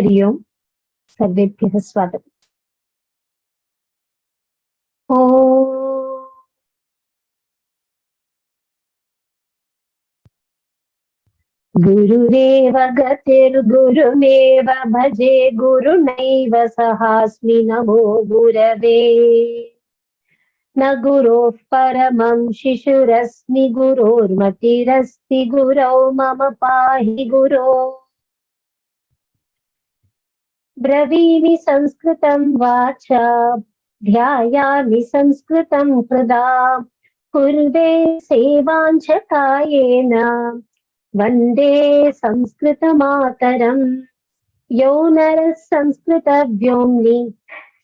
हरि ओम् सर्वेभ्यः स्वागतम्। गुरुरेव गतिर्गुरुमेव भजे गुरुनैव सहास्मि नमो गुरवे। न गुरोः परमं शिशुरस्मि गुरोर्मतिरस्ति गुरौ मम पाहि गुरो। ब्रवीमि संस्कृतं वाचा ध्यायामि संस्कृतं हृदा कुर्वे सेवां च कायेन वन्दे संस्कृतमातरम्। यो नरः संस्कृतव्योम्नि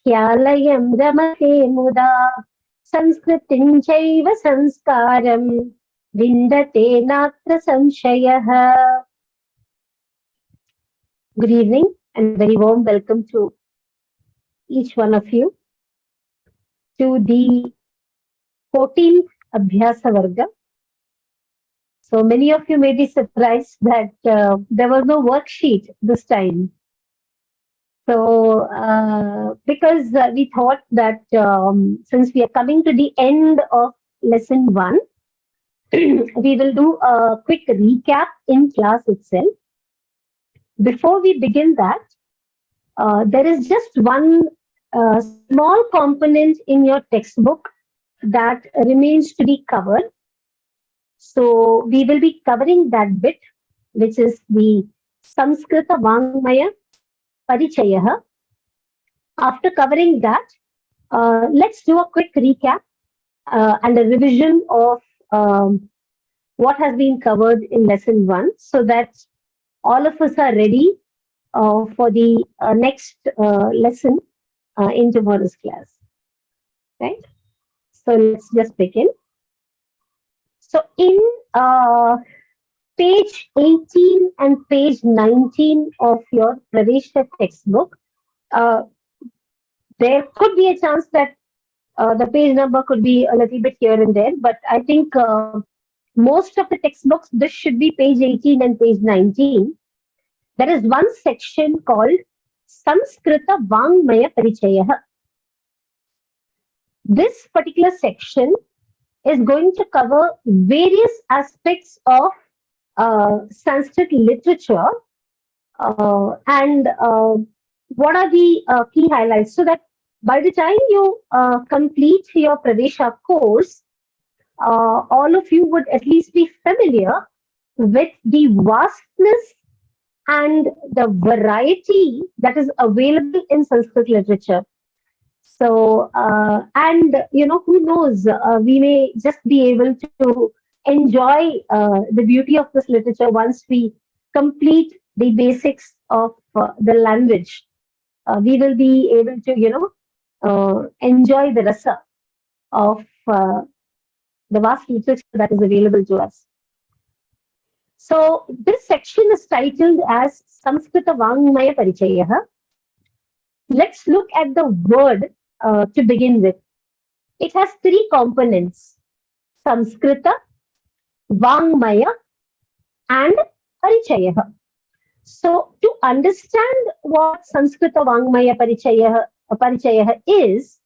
ह्यालयं रमते मुदा संस्कृतिं चैव संस्कारं विन्दते नात्र संशयः। Good evening and very warm welcome to each one of you to the 14th Abhyasa Varga. So many of you may be surprised that there was no worksheet this time. So because we thought that since we are coming to the end of lesson 1, we will do a quick recap in class itself. Before we begin that, there is just one small component in your textbook that remains to be covered. So we will be covering that bit, which is the Samskrita Vangmaya Parichayah. After covering that, let's do a quick recap and a revision of what has been covered in lesson 1 so that all of us are ready for the next lesson in tomorrow's class, right? So let's just begin. So in page 18 and page 19 of your Pravesha textbook, there could be a chance that the page number could be a little bit here and there, but I think most of the textbooks, this should be page 18 and page 19. There is one section called Samskrita Vangmaya Parichayah. This particular section is going to cover various aspects of Sanskrit literature and what are the key highlights, so that by the time you complete your Pravesha course, all of you would at least be familiar with the vastness and the variety that is available in Sanskrit literature. So, and who knows, we may just be able to enjoy the beauty of this literature once we complete the basics of the language. We will be able to, enjoy the rasa of the vast literature that is available to us. So this section is titled as Samskrita Vangmaya Parichayah. Let's look at the word to begin with. It has 3 components: Samskrita, Vangmaya, and Parichayah. So to understand what Samskrita Vangmaya Parichayah is,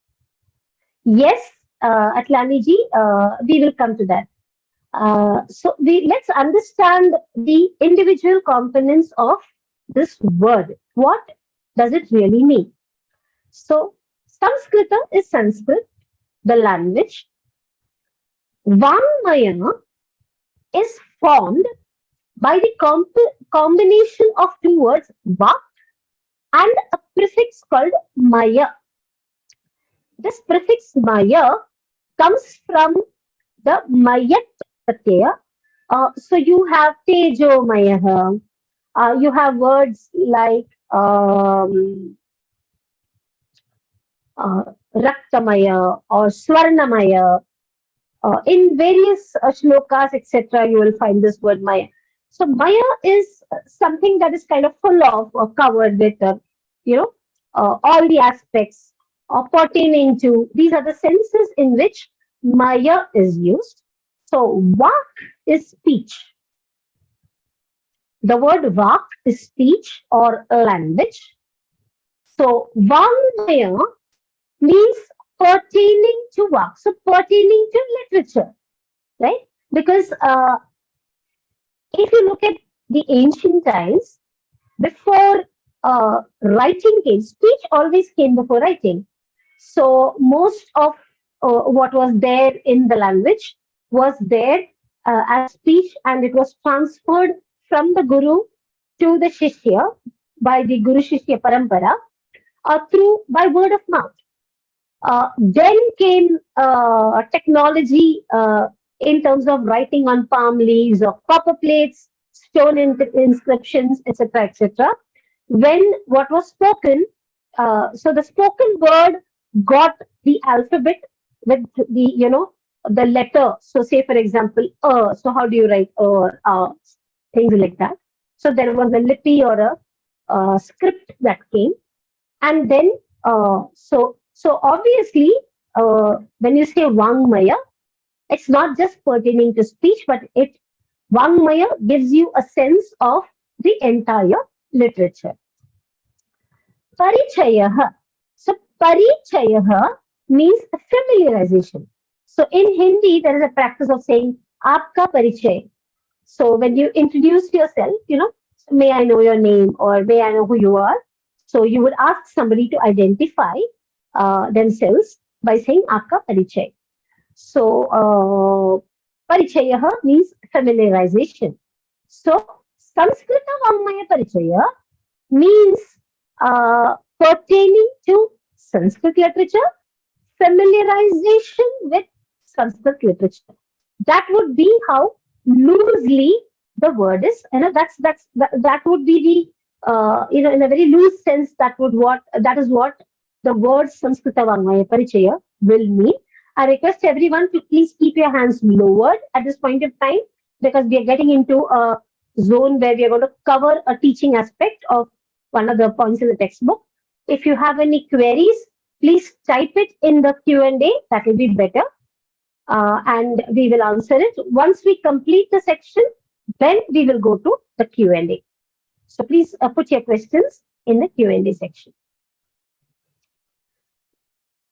yes, Atlani ji, we will come to that. So let's understand the individual components of this word. What does it really mean? So Samskrita is Sanskrit, the language. Vangmaya is formed by the combination of 2 words, vak and a prefix called maya. This prefix maya comes from the mayat pratyaya. So you have tejo mayah. You have words like raktamaya or swarnamaya. In various shlokas, etc., you will find this word maya. So maya is something that is kind of full of or covered with, all the aspects pertaining to. These are the senses in which maya is used. So vak is speech. The word vak is speech or language. So Vangmaya means pertaining to vak, so pertaining to literature, right? Because if you look at the ancient times, before writing came, speech always came before writing. So most of what was there in the language was there as speech, and it was transferred from the guru to the shishya by the guru shishya parampara through by word of mouth. Then came technology in terms of writing on palm leaves or copper plates, stone inscriptions, etc., etc. When what was spoken, so the spoken word got the alphabet with the the letter. So say for example, so how do you write things like that. So there was a lipi or a script that came, and then so obviously when you say Vangmaya, it's not just pertaining to speech, but it Vangmaya gives you a sense of the entire literature. Parichayah. So Parichayah means familiarization. So in Hindi, there is a practice of saying Aapka Parichay. So when you introduce yourself, may I know your name or may I know who you are? So you would ask somebody to identify themselves by saying Aapka Parichay. So Parichayah means familiarization. So Sanskrita Vangmaya Parichaya means pertaining to Sanskrit literature, familiarization with Sanskrit literature. That would be how loosely the word is. That would be the in a very loose sense that is what the word Sanskrita Vangmaya Parichaya will mean. I request everyone to please keep your hands lowered at this point of time, because we are getting into a zone where we are going to cover a teaching aspect of one of the points in the textbook. If you have any queries, please type it in the Q&A. That will be better. And we will answer it. Once we complete the section, then we will go to the Q&A. So please put your questions in the Q&A section.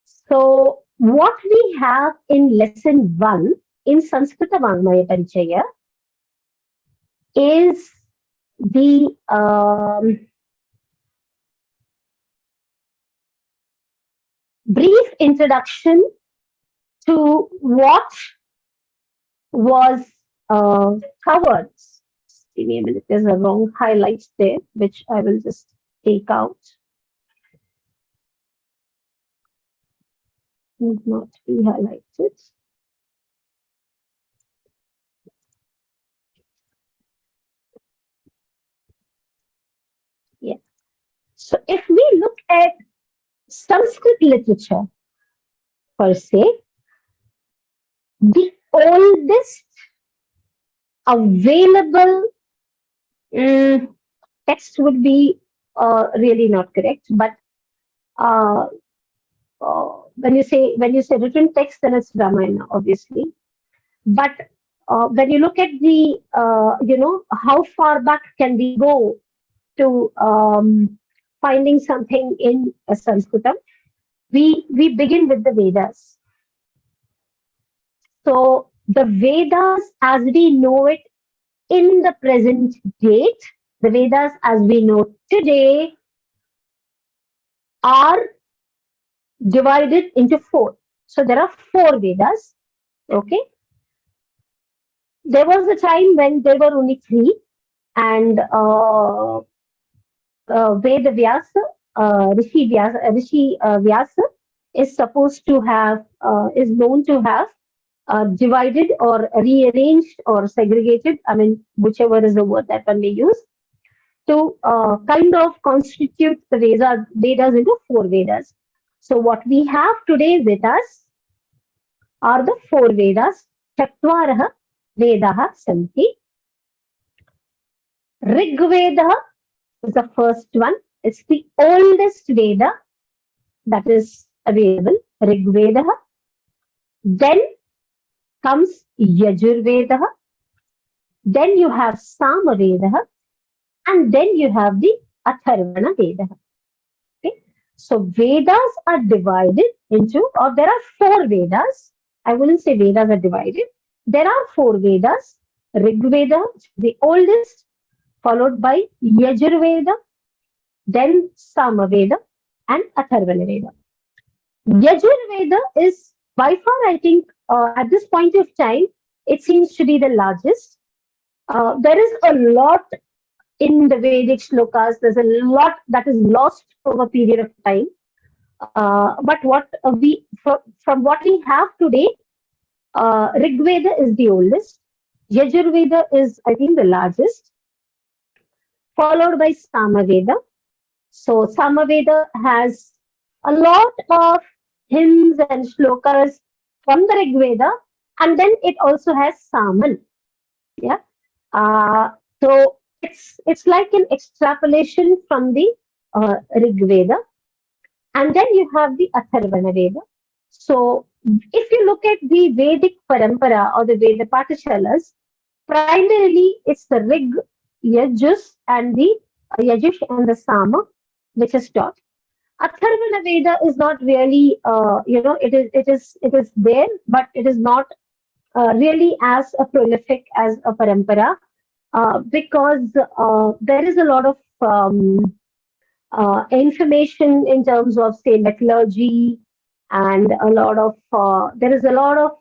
So what we have in lesson 1 in Sanskrita Vangmaya Parichaya is the brief introduction to what was covered. Give me a minute, there's a wrong highlight there, which I will just take out. Need not be highlighted. Yeah. So if we look at Sanskrit literature per se, the oldest available text would be really not correct, but when you say written text, then it's Ramayana, obviously. But when you look at the how far back can we go to finding something in Sanskritam, we begin with the Vedas. So the Vedas as we know it in the present date, the Vedas as we know today are divided into 4. So there are 4 Vedas. Okay. There was a time when there were only 3, and Veda Vyasa, Rishi Vyasa is supposed to have, is known to have divided or rearranged or segregated, I mean, whichever is the word that one may use, to kind of constitute the Vedas into 4 Vedas. So what we have today with us are the 4 Vedas. Chatvaraha Vedaha Santi. Rig Veda is the first one. It's the oldest Veda that is available, Rig Veda. Then comes Yajur Veda. Then you have Sama Veda. and then you have the Atharvana Veda. Okay? So Vedas are divided into, or there are four Vedas. I wouldn't say Vedas are divided. There are four Vedas. Rig Veda, the oldest, followed by Yajurveda, then Samaveda, and Atharvana Veda. Yajurveda is by far, I think, at this point of time, it seems to be the largest. There is a lot in the Vedic shlokas. There's a lot that is lost over a period of time. But from what we have today, Rig Veda is the oldest. Yajurveda is, I think, the largest, followed by Samaveda. So Samaveda has a lot of hymns and shlokas from the Rig Veda, and then it also has Saman. Yeah. Uh, so it's like an extrapolation from the Rig Veda, and then you have the Atharvana Veda. So if you look at the Vedic parampara or the Veda Pathashalas, primarily it's the Rig, Yajus, and the Yajush and the Sama, which is taught. Atharvana Veda is not really, it is there, but it is not really as prolific as a parampara because there is a lot of information in terms of, say, metallurgy, and there is a lot of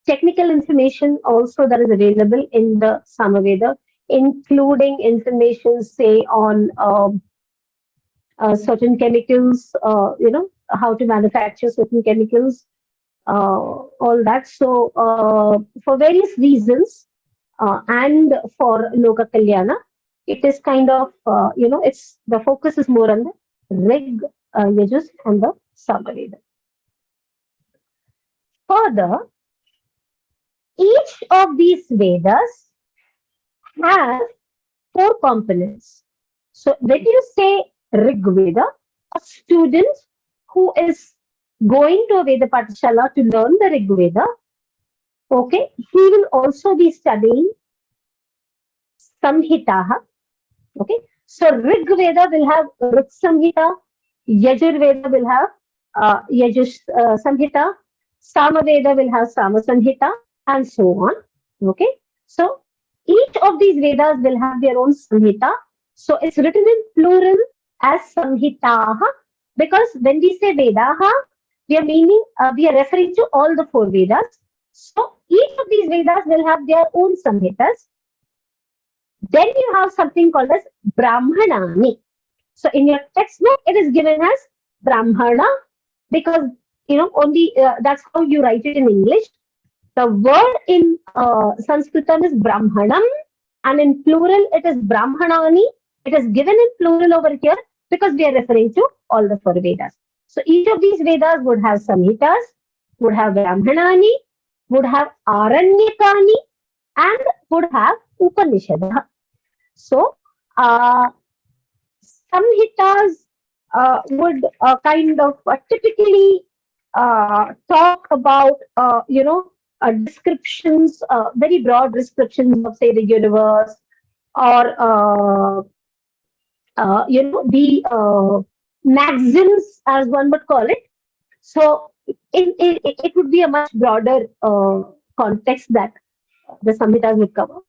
technical information also that is available in the Samaveda, including information, say, on certain chemicals, how to manufacture certain chemicals, all that. So, for various reasons, and for Loka Kalyana, it is kind of, it's the focus is more on the Rig, Yajus, and the Samaveda. Further, each of these Vedas have four components. So when you say Rig Veda, a student who is going to a Veda Pathashala to learn the Rig Veda, okay, he will also be studying Samhitaha. Okay, so Rig Veda will have Rig Samhita, Yajur Veda will have Yajush Samhita, Sama Veda will have Sama Samhita, and so on. Okay, so each of these Vedas will have their own Samhita. So it's written in plural as Samhitaha, because when we say Vedaha, we are referring to all the four Vedas. So each of these Vedas will have their own Samhitas. Then you have something called as Brahmanani. So in your textbook, it is given as Brahmana because only that's how you write it in English. The word in Sanskritam is Brahmanam, and in plural it is Brahmanani. It is given in plural over here because we are referring to all the four Vedas. So each of these Vedas would have Samhitas, would have Brahmanani, would have Aranyakani, and would have Upanishadah. So Samhitas would kind of typically talk about, descriptions, very broad descriptions of, say, the universe, or the maxims, as one would call it. So it would be a much broader context that the Samhitas would cover.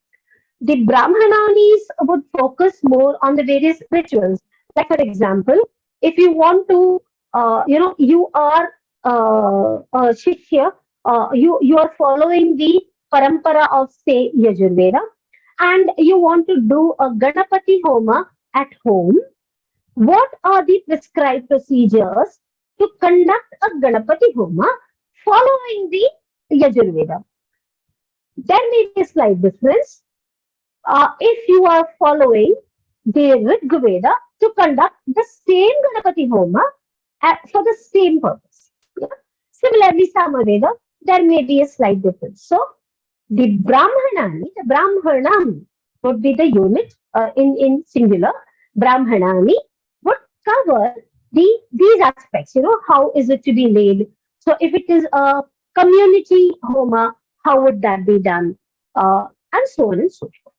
The Brahmananis would focus more on the various rituals. Like, for example, if you want to, you are a Shishya, you are following the parampara of, say, Yajurveda, and you want to do a Ganapati Homa at home. What are the prescribed procedures to conduct a Ganapati Homa following the Yajurveda? There may be a slight difference if you are following the Rig Veda to conduct the same Ganapati Homa for the same purpose. Yeah? Similarly, Samaveda, there may be a slight difference. So, the Brahmanam would be the unit in singular. Brahmanani would cover these aspects. How is it to be laid? So, if it is a community Homa, how would that be done? And so on and so forth.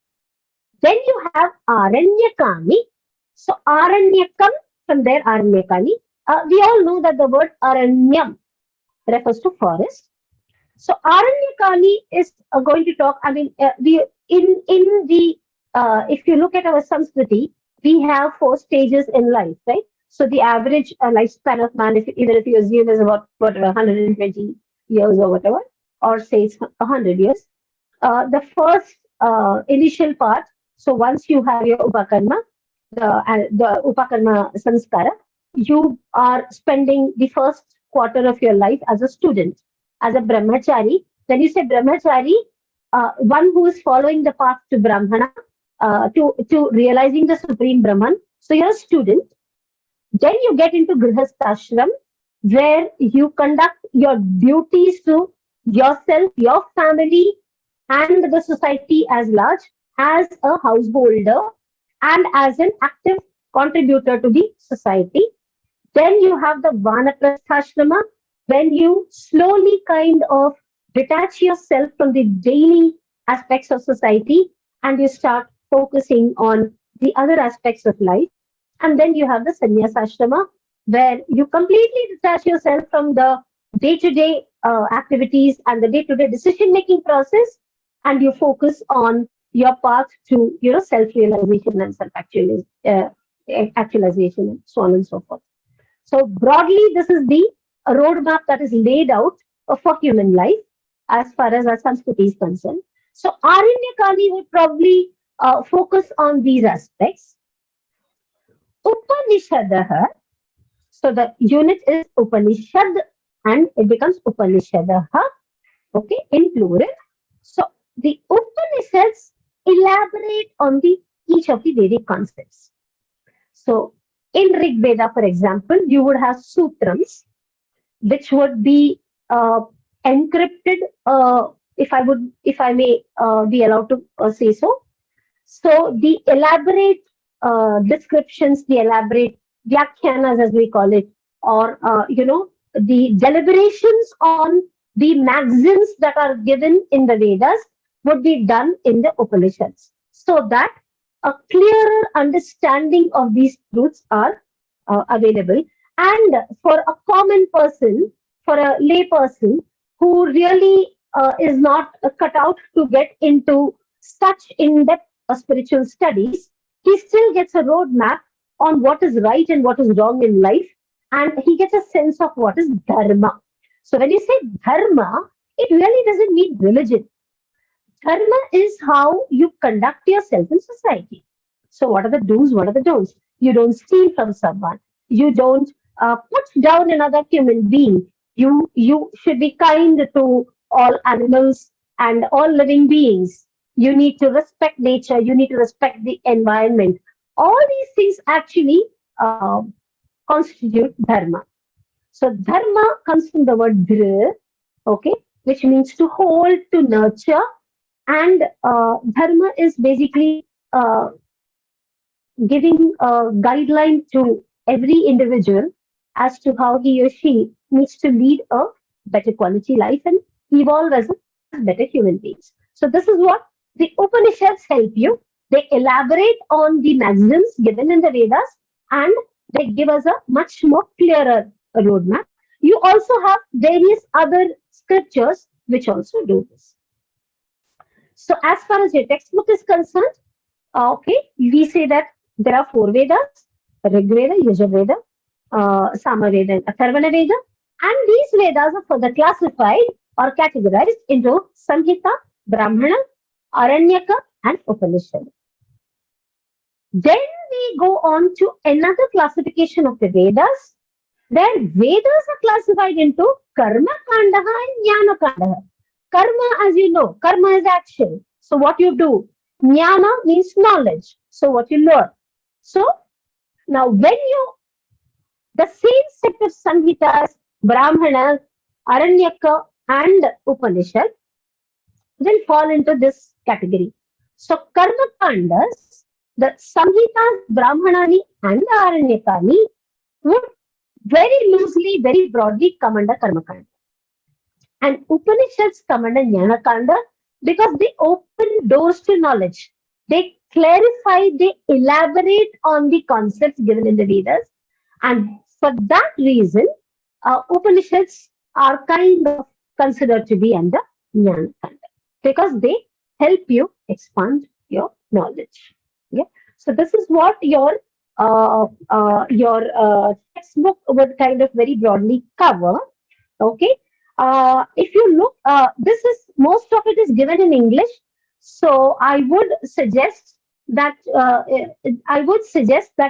Then you have Aranyakani. So Aranyakam, from there Aranyakani. We all know that the word Aranyam refers to forest. So Aranyakani is going to talk. I mean, we in the if you look at our Sanskriti, we have four stages in life, right? So the average lifespan of man, if, even if you assume is about what 120 years or whatever, or say it's 100 years, the first initial part. So once you have your upakarma, the upakarma sanskara, you are spending the first quarter of your life as a student, as a brahmachari. When you say brahmachari, one who is following the path to brahmana, to realizing the supreme Brahman. So you're a student. Then you get into grihasthashram, where you conduct your duties to yourself, your family, and the society as large, as a householder and as an active contributor to the society. Then you have the vanaprastha, when you slowly kind of detach yourself from the daily aspects of society and you start focusing on the other aspects of life. And then you have the sannyasashrama, where you completely detach yourself from the day-to-day activities and the day-to-day decision-making process, and you focus on your path to self-realization and self-actualization, and so on and so forth. So broadly, this is the roadmap that is laid out for human life as far as our Sanskriti is concerned. So Aranyakali would probably focus on these aspects. Upanishadaha, so the unit is Upanishad and it becomes Upanishadaha, okay, in plural. So the Upanishads elaborate on the each of the Vedic concepts. So in Rig Veda, for example, you would have sutrams, which would be encrypted, if I may be allowed to say so. So the elaborate descriptions, the elaborate vyakhyanas, as we call it, or the deliberations on the maxims that are given in the Vedas would be done in the Upanishads, so that a clearer understanding of these truths are available. And for a common person, for a lay person who really is not cut out to get into such in-depth spiritual studies, he still gets a roadmap on what is right and what is wrong in life, and he gets a sense of what is dharma. So when you say dharma, it really doesn't mean religion. Dharma is how you conduct yourself in society. So what are the do's, what are the don'ts? You don't steal from someone. You don't put down another human being. You should be kind to all animals and all living beings. You need to respect nature. You need to respect the environment. All these things actually constitute dharma. So dharma comes from the word dhr, okay, which means to hold, to nurture, and dharma is basically giving a guideline to every individual as to how he or she needs to lead a better quality life and evolve as better human beings. So this is what the Upanishads help you. They elaborate on the maxims given in the Vedas, and they give us a much more clearer roadmap. You also have various other scriptures which also do this. So as far as your textbook is concerned, okay, we say that there are four Vedas: Rig Veda, Yajurveda, Samaveda, and Atharvana Veda, and these Vedas are further classified or categorized into Samhita, Brahmana, Aranyaka, and Upanishad. Then we go on to another classification of the Vedas, where Vedas are classified into Karma Kandaha and Jnana Kandaha. Karma, as you know, karma is action. So what you do. Jnana means knowledge. So what you learn. So now the same set of Samhitas, Brahmana, Aranyaka, and Upanishad will fall into this category. So Karma Kandas, the Samhitas, Brahmanani, and the Aranyakani would very loosely, very broadly come under Karma Kanda. And Upanishads come under Jnana Kanda because they open doors to knowledge. They clarify, they elaborate on the concepts given in the Vedas. And for that reason, Upanishads are kind of considered to be under Jnana Kanda because they help you expand your knowledge. Yeah. So this is what your textbook would kind of very broadly cover. Okay. If you look, this is most of it is given in English. So I would suggest that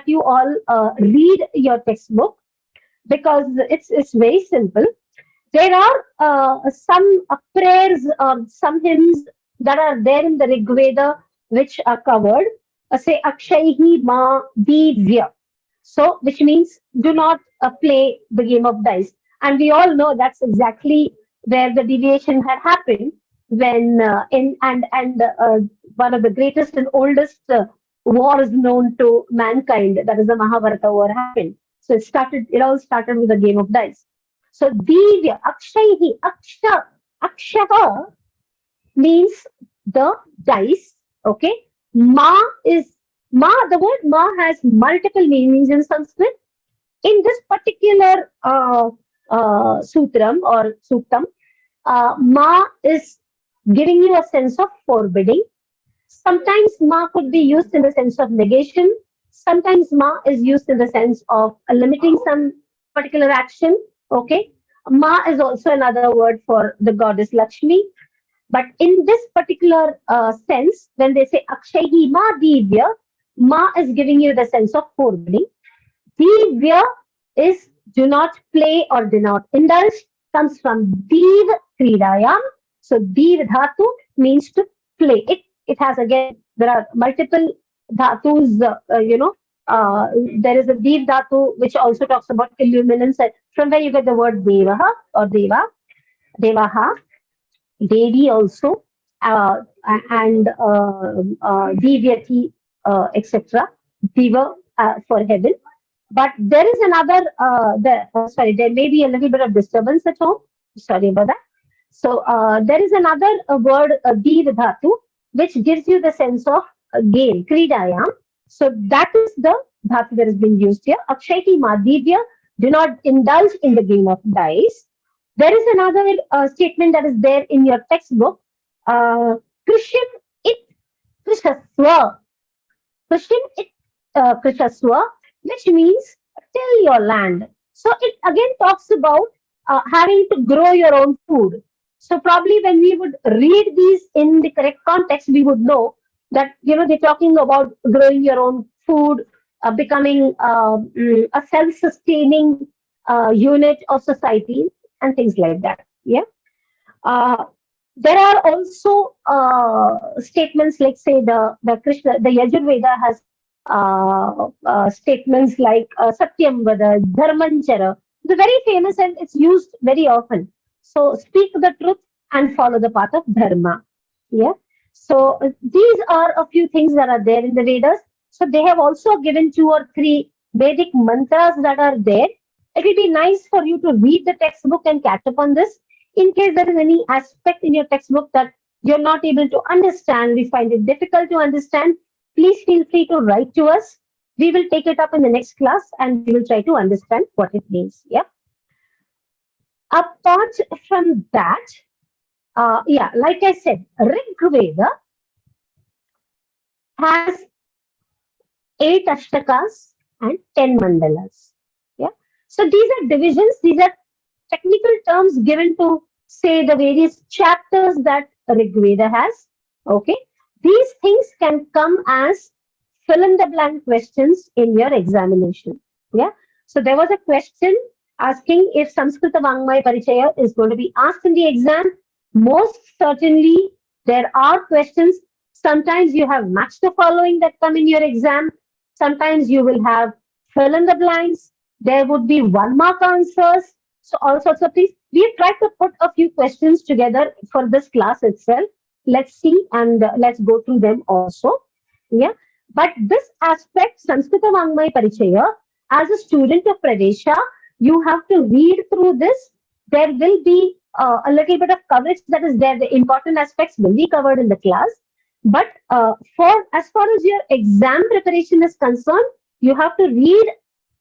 you all read your textbook because it's very simple. There are some prayers or some hymns that are there in the Rig Veda which are covered. Say Akshaihi Ma Divya. So, which means do not play the game of dice. And we all know that's exactly where the deviation had happened when in and one of the greatest and oldest wars known to mankind, that is the Mahabharata war, happened. So it all started with a game of dice. So Divya, Akshaihi, Akshaha means the dice. Okay. Ma is the word Ma has multiple meanings in Sanskrit. In this particular sutram or suktam, Ma is giving you a sense of forbidding. Sometimes Ma could be used in the sense of negation. Sometimes Ma is used in the sense of limiting some particular action. Okay. Ma is also another word for the goddess Lakshmi. But in this particular sense, when they say Akshahi Ma Divya, Ma is giving you the sense of forbidding. Divya is do not play or do not indulge, comes from Div Kridayam. So Div Dhatu means to play. It has again, there are multiple dhatus, there is a Div Dhatu which also talks about illuminance, from where you get the word Devaha or Devaha, Devi also, and Divyati, etc. Diva for heaven. But there is another, sorry, there may be a little bit of disturbance at home. Sorry about that. So there is another word, Div Dhatu, which gives you the sense of game, Kridayam. So that is the Dhatu that is being used here. Akshayati Madhivya, do not indulge in the game of dice. There is another statement that is there in your textbook. Krishim it Krishaswa. Krishim it Krishaswa, which means till your land. So it again talks about having to grow your own food. So probably when we would read these in the correct context, we would know that they're talking about growing your own food, becoming a self-sustaining unit of society, and things like that. Yeah. Uh, there are also statements like, say, the Yajurveda has statements like Satyam Vada, Dharmanchara. It's very famous and it's used very often. So speak the truth and follow the path of Dharma. Yeah. So these are a few things that are there in the Vedas. So they have also given 2 or 3 Vedic mantras that are there. It will be nice for you to read the textbook and catch up on this. In case there is any aspect in your textbook that you're not able to understand, we find it difficult to understand, please feel free to write to us. We will take it up in the next class and we will try to understand what it means. Yeah. Apart from that, like I said, Rig Veda has 8 ashtakas and 10 mandalas. Yeah. So these are divisions, these are technical terms given to say the various chapters that Rig Veda has. Okay. These things can come as fill in the blank questions in your examination. Yeah. So there was a question asking if Samskrita Vangmaya Parichaya is going to be asked in the exam. Most certainly, there are questions. Sometimes you have match the following that come in your exam. Sometimes you will have fill in the blanks. There would be 1-mark answers. So all sorts of things. We have tried to put a few questions together for this class itself. Let's see and let's go through them also. Yeah. But this aspect, Samskrita Vangmaya Parichaya, as a student of Pravesha, you have to read through this. There will be a little bit of coverage that is there. The important aspects will be covered in the class. But for as far as your exam preparation is concerned, you have to read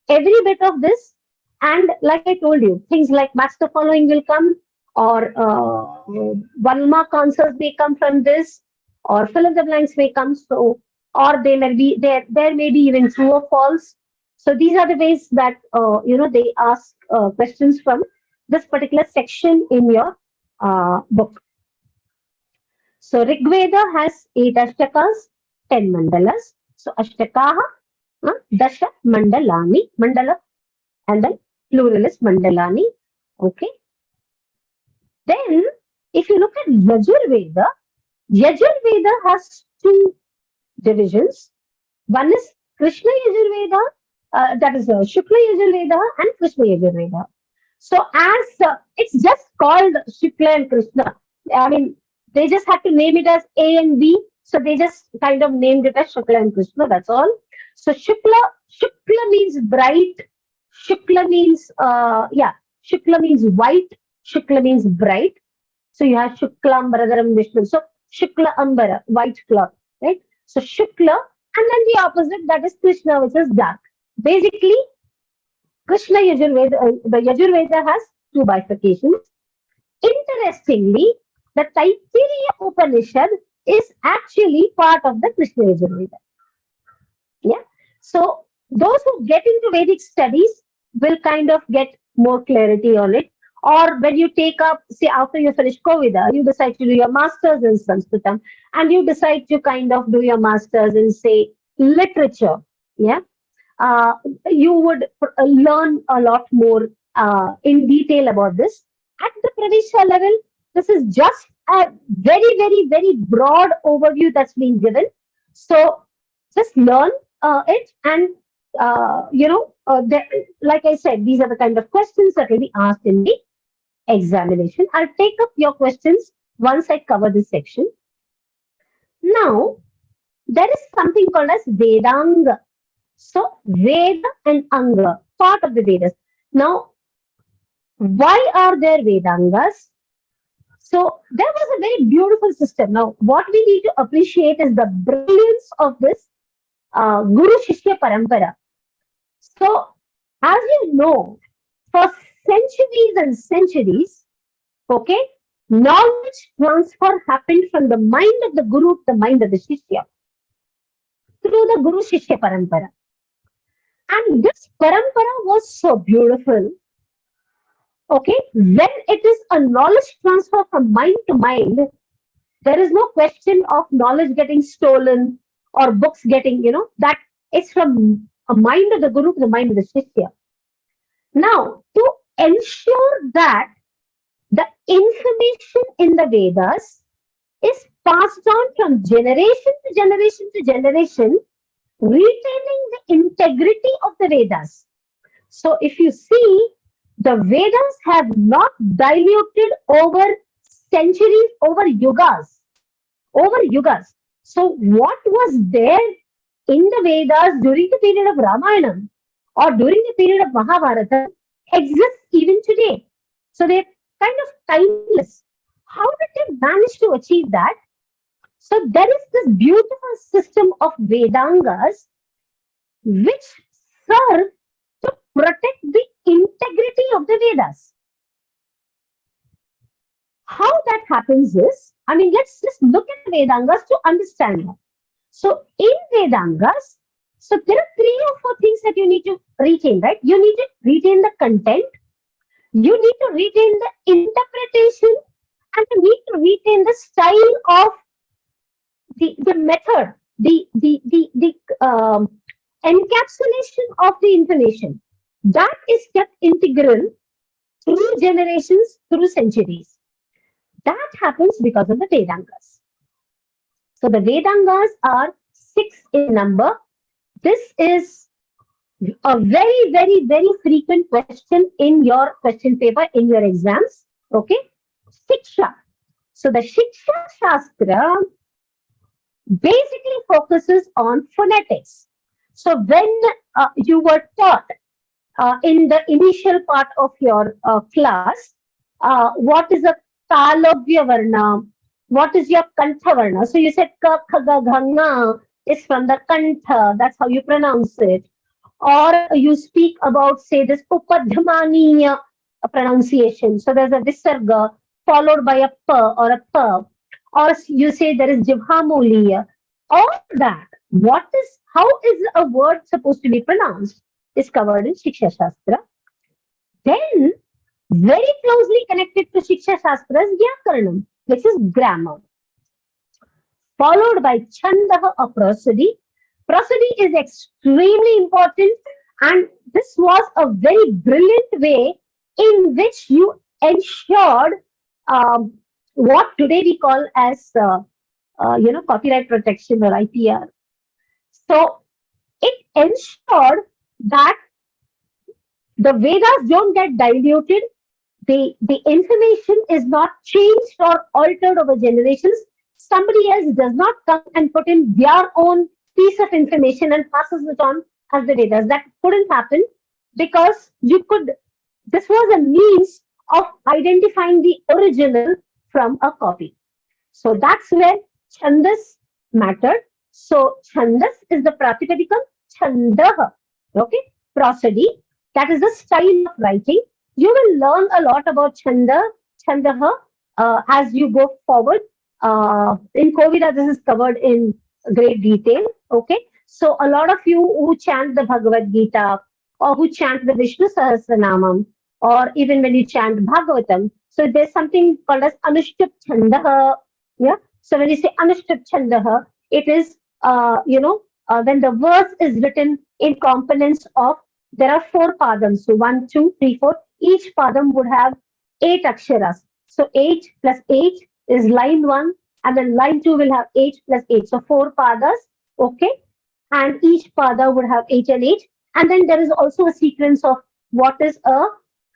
every bit of this. And like I told you, things like match the following will come, or 1 mark answers may come from this, or fill in the blanks may come. So, or they may be there may be even true or false. So these are the ways that they ask questions from this particular section in your book. So Rig Veda has 8 ashtakas, 10 mandalas. So ashtakaha, dasha mandalani, mandala, and then plural is mandalani. Okay. Then if you look at Yajurveda, Yajurveda has two divisions. One is Krishna Yajurveda, that is Shukla Yajurveda and Krishna Yajurveda. So as it's just called Shukla and Krishna. I mean, they just had to name it as A and B. So they just kind of named it as Shukla and Krishna. That's all. So Shukla means bright. Shukla means Shukla means white. Shukla means bright. So you have Shukla Ambararam Vishnu. So Shukla Ambara, white cloth, right? So Shukla, and then the opposite, that is Krishna, which is dark. Basically, Krishna Yajurveda, the Yajurveda has two bifurcations. Interestingly, the Taittiriya Upanishad is actually part of the Krishna Yajurveda. Yeah. So those who get into Vedic studies will kind of get more clarity on it. Or when you take up, say, after you finish Kovida, you decide to do your master's in Sanskritam, and you decide to kind of do your master's in, say, literature. Yeah. uh, you would learn a lot more in detail about this. At the Pravesha level, this is just a very, very, very broad overview that's being given. So just learn it, and like I said, these are the kind of questions that will be asked in the examination. I'll take up your questions once I cover this section. Now, there is something called as Vedanga. So Veda and Anga, part of the Vedas. Now, why are there Vedangas? So there was a very beautiful system. Now, what we need to appreciate is the brilliance of this Guru Shishya Parampara. So, as you know, for centuries and centuries, okay, knowledge transfer happened from the mind of the Guru to the mind of the Shishya through the Guru Shishya Parampara. And this parampara was so beautiful. Okay, when it is a knowledge transfer from mind to mind, there is no question of knowledge getting stolen or books getting, that it's from a mind of the Guru to the mind of the Shishya. Now, to ensure that the information in the Vedas is passed on from generation to generation to generation, retaining the integrity of the Vedas. So if you see, the Vedas have not diluted over centuries, over yugas, over yugas. So what was there in the Vedas during the period of Ramayana or during the period of Mahabharata exists even today. So they're kind of timeless. How did they manage to achieve that? So there is this beautiful system of Vedangas which serve to protect the integrity of the Vedas. How that happens is, let's just look at the Vedangas to understand that. So in Vedangas, so there are 3 or 4 things that you need to retain, right? You need to retain the content, you need to retain the interpretation, and you need to retain the style of the method, the encapsulation of the information. That is kept integral through generations, through centuries. That happens because of the Vedangas. So the Vedangas are 6 in number. This is a very, very, very frequent question in your question paper, in your exams. Okay? Shiksha. So the Shiksha Shastra basically focuses on phonetics. So when you were taught in the initial part of your class, what is a Talabhya Varna, What is your Kantha Varna? So you said Ka, Kha, Ga, Gha, Nga is from the Kantha. That's how you pronounce it. Or you speak about, say, this Upadhyamaniya pronunciation. So there's a Visarga followed by a P or a P. Or you say there is Jivhamuliya. All that, how is a word supposed to be pronounced is covered in Shiksha Shastra. Then, very closely connected to Shiksha Shastra is Vyakaranam, which is grammar, followed by Chandah or prosody. Prosody is extremely important, and this was a very brilliant way in which you ensured um, what today we call as copyright protection or IPR. So it ensured that the Vedas don't get diluted, the information is not changed or altered over generations. Somebody else does not come and put in their own piece of information and passes it on as the Vedas. That couldn't happen because this was a means of identifying the original from a copy. So that's where Chandas mattered. So Chandas is the Pratipadikam, Chandah, okay, prosody. That is the style of writing. You will learn a lot about Chandah as you go forward. In Kovida, this is covered in great detail, okay. So a lot of you who chant the Bhagavad Gita or who chant the Vishnu Sahasranamam or even when you chant Bhagavatam, so there's something called as Anushtup Chandah. Yeah. So when you say Anushtup Chandah, it is, when the verse is written in components of, there are four padams. So 1, 2, 3, 4. Each padam would have 8 aksharas. So 8 plus 8 is line 1, and then line 2 will have 8 plus 8. So 4 padas, okay? And each pada would have 8 and 8. And then there is also a sequence of what is a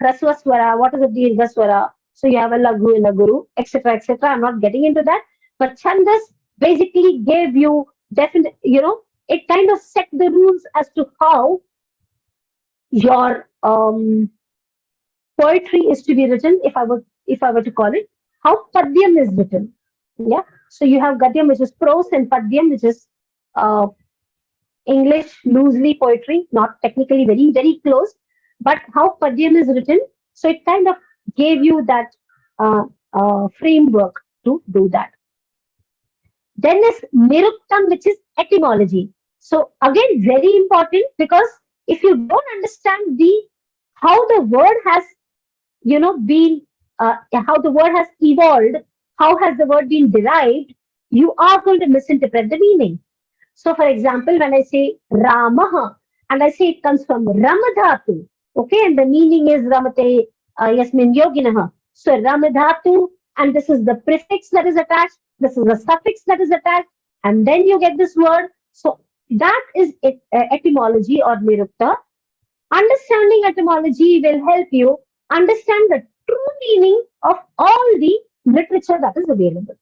Hraswa Swara, what is a Dirgha Swara. So you have a Laghu and a Guru, etc., etc. I'm not getting into that. But Chandas basically gave you definite, it kind of set the rules as to how your poetry is to be written, if I were to call it, how Padyam is written. Yeah. So you have Gadyam, which is prose, and Padyam, which is uh, English loosely poetry, not technically very, very close, but how Padyam is written. So it kind of gave you that framework to do that. Then is Niruktam, which is etymology. So again, very important because if you don't understand how the word has, been, how the word has evolved, how has the word been derived, you are going to misinterpret the meaning. So, for example, when I say Ramaha, and I say it comes from Ramadhatu, okay, and the meaning is Ramate Yasmin Yoginaha. So, Ramadhatu, and this is the prefix that is attached, this is the suffix that is attached, and then you get this word. So, that is etymology or nirukta. Understanding etymology will help you understand the true meaning of all the literature that is available.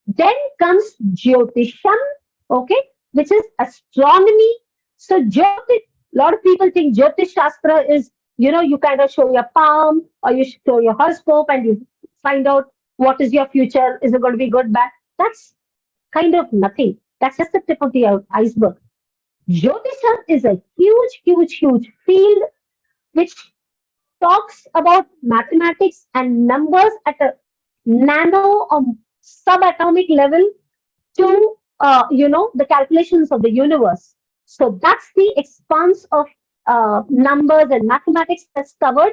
Then comes Jyotisham, okay, which is astronomy. So Jyotish, a lot of people think Jyotish Shastra is, you kind of show your palm or you show your horoscope and you find out what is your future, is it going to be good, bad? That's kind of nothing. That's just the tip of the iceberg. Jyotisham is a huge, huge, huge field which talks about mathematics and numbers at a nano or subatomic level to the calculations of the universe. So that's the expanse of numbers and mathematics that's covered.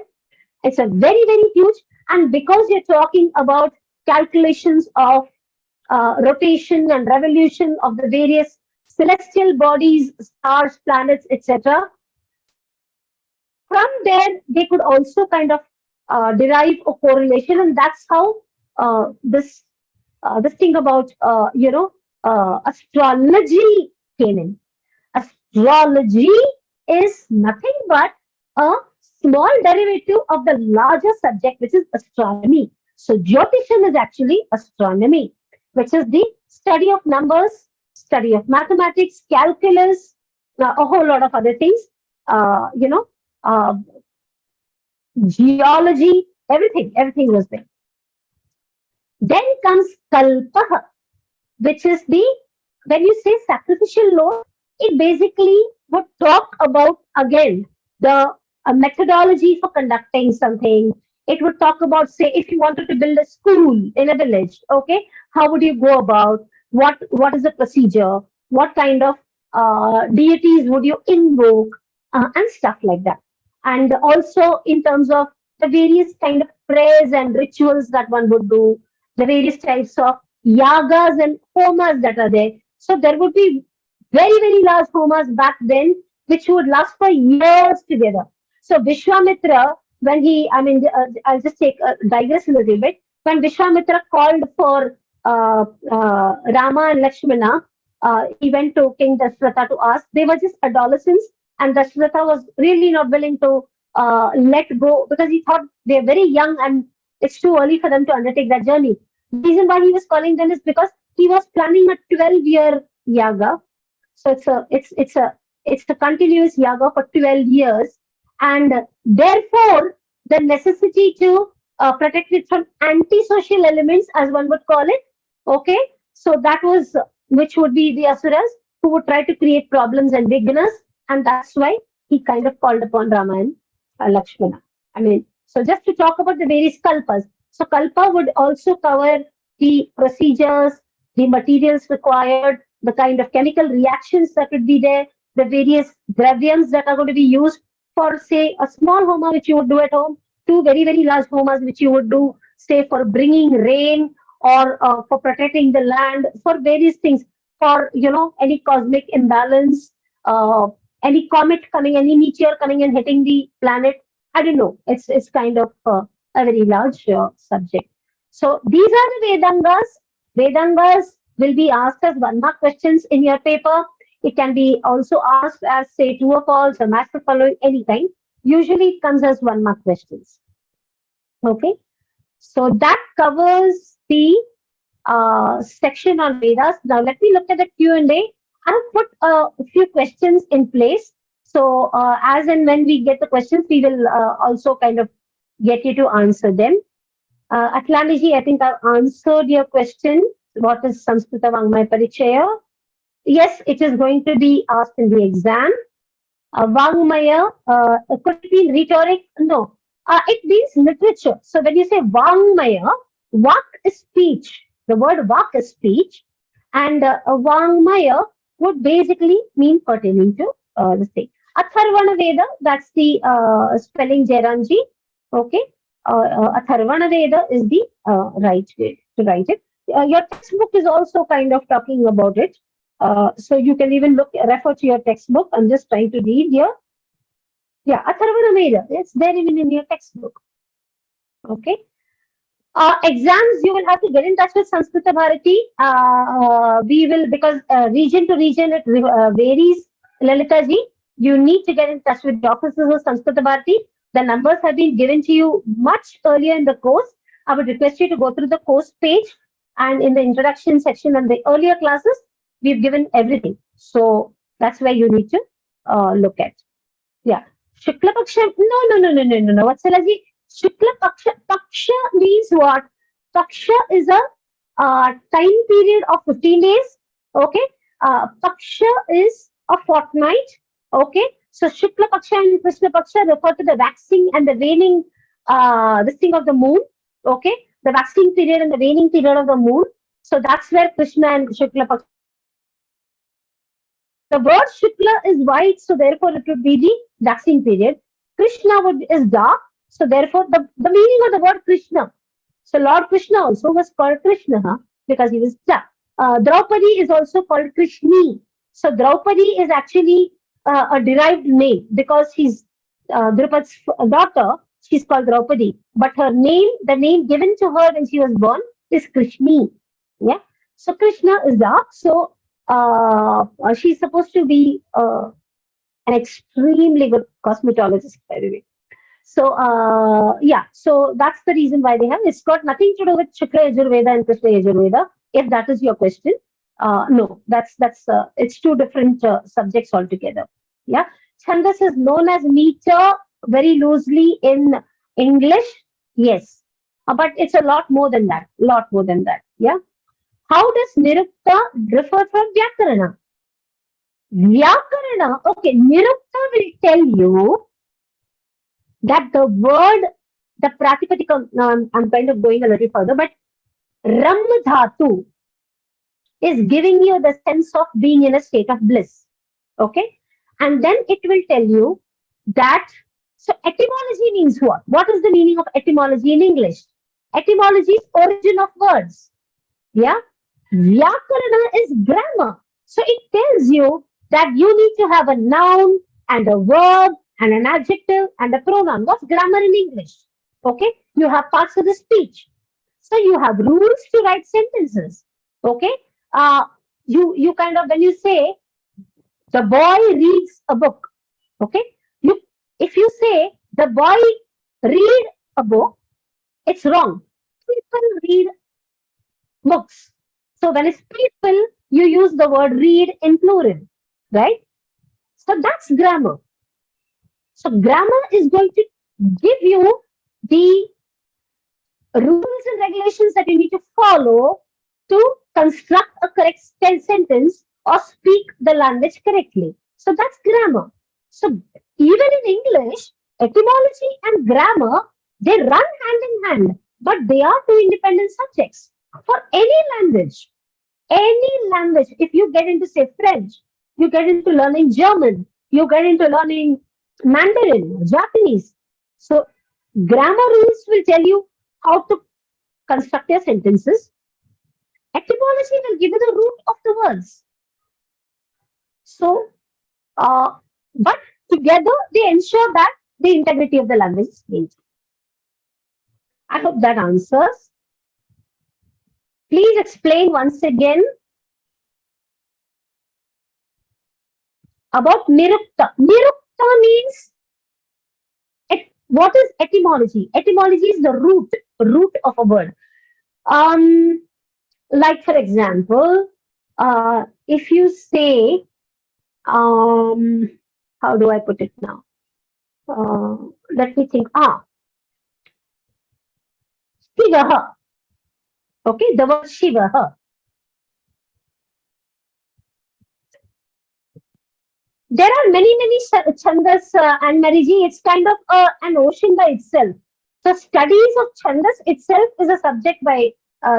It's a very, very huge, and because you're talking about calculations of rotation and revolution of the various celestial bodies, stars, planets, etc. From there, they could also kind of derive a correlation, and that's how this thing about astrology came in. Astrology is nothing but a small derivative of the larger subject, which is astronomy. So Jyotisham is actually astronomy, which is the study of numbers, study of mathematics, calculus, a whole lot of other things. Uh, you know, uh, Geology, everything was there. Then comes kalpa, which is the, when you say sacrificial load, it basically would talk about again the methodology for conducting something. It would talk about, say, if you wanted to build a school in a village, okay, how would you go about? What is the procedure? What kind of deities would you invoke, and stuff like that. And also in terms of the various kind of prayers and rituals that one would do, the various types of yagas and homas that are there. So there would be very, very large homas back then, which would last for years together. So Vishwamitra, when he, I mean, I'll just digress a little bit. When Vishwamitra called for Rama and Lakshmana, he went to King Dashratha to ask. They were just adolescents, and Dashratha was really not willing to let go because he thought they're very young and it's too early for them to undertake that journey. The reason why he was calling them is because he was planning a 12-year yaga. So it's a continuous yaga for 12 years, and therefore the necessity to protect it from antisocial elements, as one would call it. Okay, so that was, which would be the asuras who would try to create problems and vignas, and that's why he kind of called upon Rama and Lakshmana. I mean, so just to talk about the various kalpas. So kalpa would also cover the procedures, the materials required, the kind of chemical reactions that would be there, the various dravyams that are going to be used for, say, a small homa which you would do at home, two very, very large homas which you would do, say, for bringing rain or for protecting the land, for various things, for, any cosmic imbalance, uh, any comet coming, any meteor coming and hitting the planet. I don't know. It's kind of a very large subject. So these are the Vedangas. Vedangas will be asked as one mark questions in your paper. It can be also asked as, say, true or false or match the following, any kind. Usually it comes as one mark questions. Okay. So that covers the section on Vedas. Now let me look at the Q&A. I've put a few questions in place. So as and when we get the questions, we will also kind of get you to answer them. Atlaniji, I think I've answered your question. What is Samskrita Vangmaya Parichaya? Yes, it is going to be asked in the exam. Vangmaya, could it be rhetoric? No. It means literature. So when you say Vangmaya, Vak is speech. The word Vak is speech. And Vangmaya would basically mean pertaining to the thing. Atharvana Veda, that's the spelling Jairamji. Okay. Atharvana Veda is the right way to write it. Your textbook is also kind of talking about it. So you can even refer to your textbook. I'm just trying to read here. Yeah, Atharvana Veda. It's there even in your textbook. Okay. Exams, you will have to get in touch with Samskrita Bharati. We will, because region to region it varies. Lalita ji, you need to get in touch with the officers of Samskrita Bharati. The numbers have been given to you much earlier in the course. I would request you to go through the course page, and in the introduction section and the earlier classes, we've given everything. So that's where you need to look at. Yeah. Shukla Paksha. No. Vatsalaji. Shukla Paksha. Paksha means what? Paksha is a time period of 15 days. Okay. Paksha is a fortnight. Okay. So Shukla Paksha and Krishna Paksha refer to the waxing and the waning, this thing of the moon. Okay. The waxing period and the waning period of the moon. So that's where Krishna and Shukla Paksha. The word Shukla is white, so therefore it would be the waxing period. Krishna is dark, so therefore the meaning of the word Krishna. So Lord Krishna also was called Krishna, because he was dark. Draupadi is also called Krishni. So Draupadi is actually a derived name because she's Draupad's daughter. She's called Draupadi, but her name, the name given to her when she was born, is Krishni. Yeah. So Krishna is dark. So she's supposed to be an extremely good cosmetologist, by the way. So yeah, so that's the reason why they have. It's got nothing to do with Shukla Yajurveda and Krishna Yajurveda. If that is your question, no, that's it's two different subjects altogether. Yeah, Chandas is known as meter very loosely in English. Yes, but it's a lot more than that. Lot more than that. Yeah. How does nirukta differ from vyakarana? Vyakarana, okay, nirukta will tell you that the word, the pratipadika, now I'm kind of going a little further, but ram dhatu is giving you the sense of being in a state of bliss. Okay. And then it will tell you that, so etymology means what? What is the meaning of etymology in English? Etymology is origin of words. Yeah. Vyakarana is grammar. So it tells you that you need to have a noun and a verb and an adjective and a pronoun. What's grammar in English? Okay. You have parts of the speech. So you have rules to write sentences. Okay. Uh, you kind of, when you say the boy reads a book. Okay. You, if you say the boy read a book, it's wrong. People read books. So when it's people, you use the word read in plural, right? So that's grammar. So grammar is going to give you the rules and regulations that you need to follow to construct a correct sentence or speak the language correctly. So that's grammar. So even in English, etymology and grammar, they run hand in hand, but they are two independent subjects. For any language, if you get into, say, French, you get into learning German, you get into learning Mandarin, Japanese. So grammar rules will tell you how to construct your sentences. Etymology will give you the root of the words. So, but together they ensure that the integrity of the language is maintained. I hope that answers. Please explain once again about nirukta. Nirukta means, what is etymology? Etymology is the root of a word. Like for example, if you say, how do I put it now? Let me think. Shivaha. Okay, the word Shivaha. There are many chandas and Mariji. It's kind of an ocean by itself. So studies of chandas itself is a subject by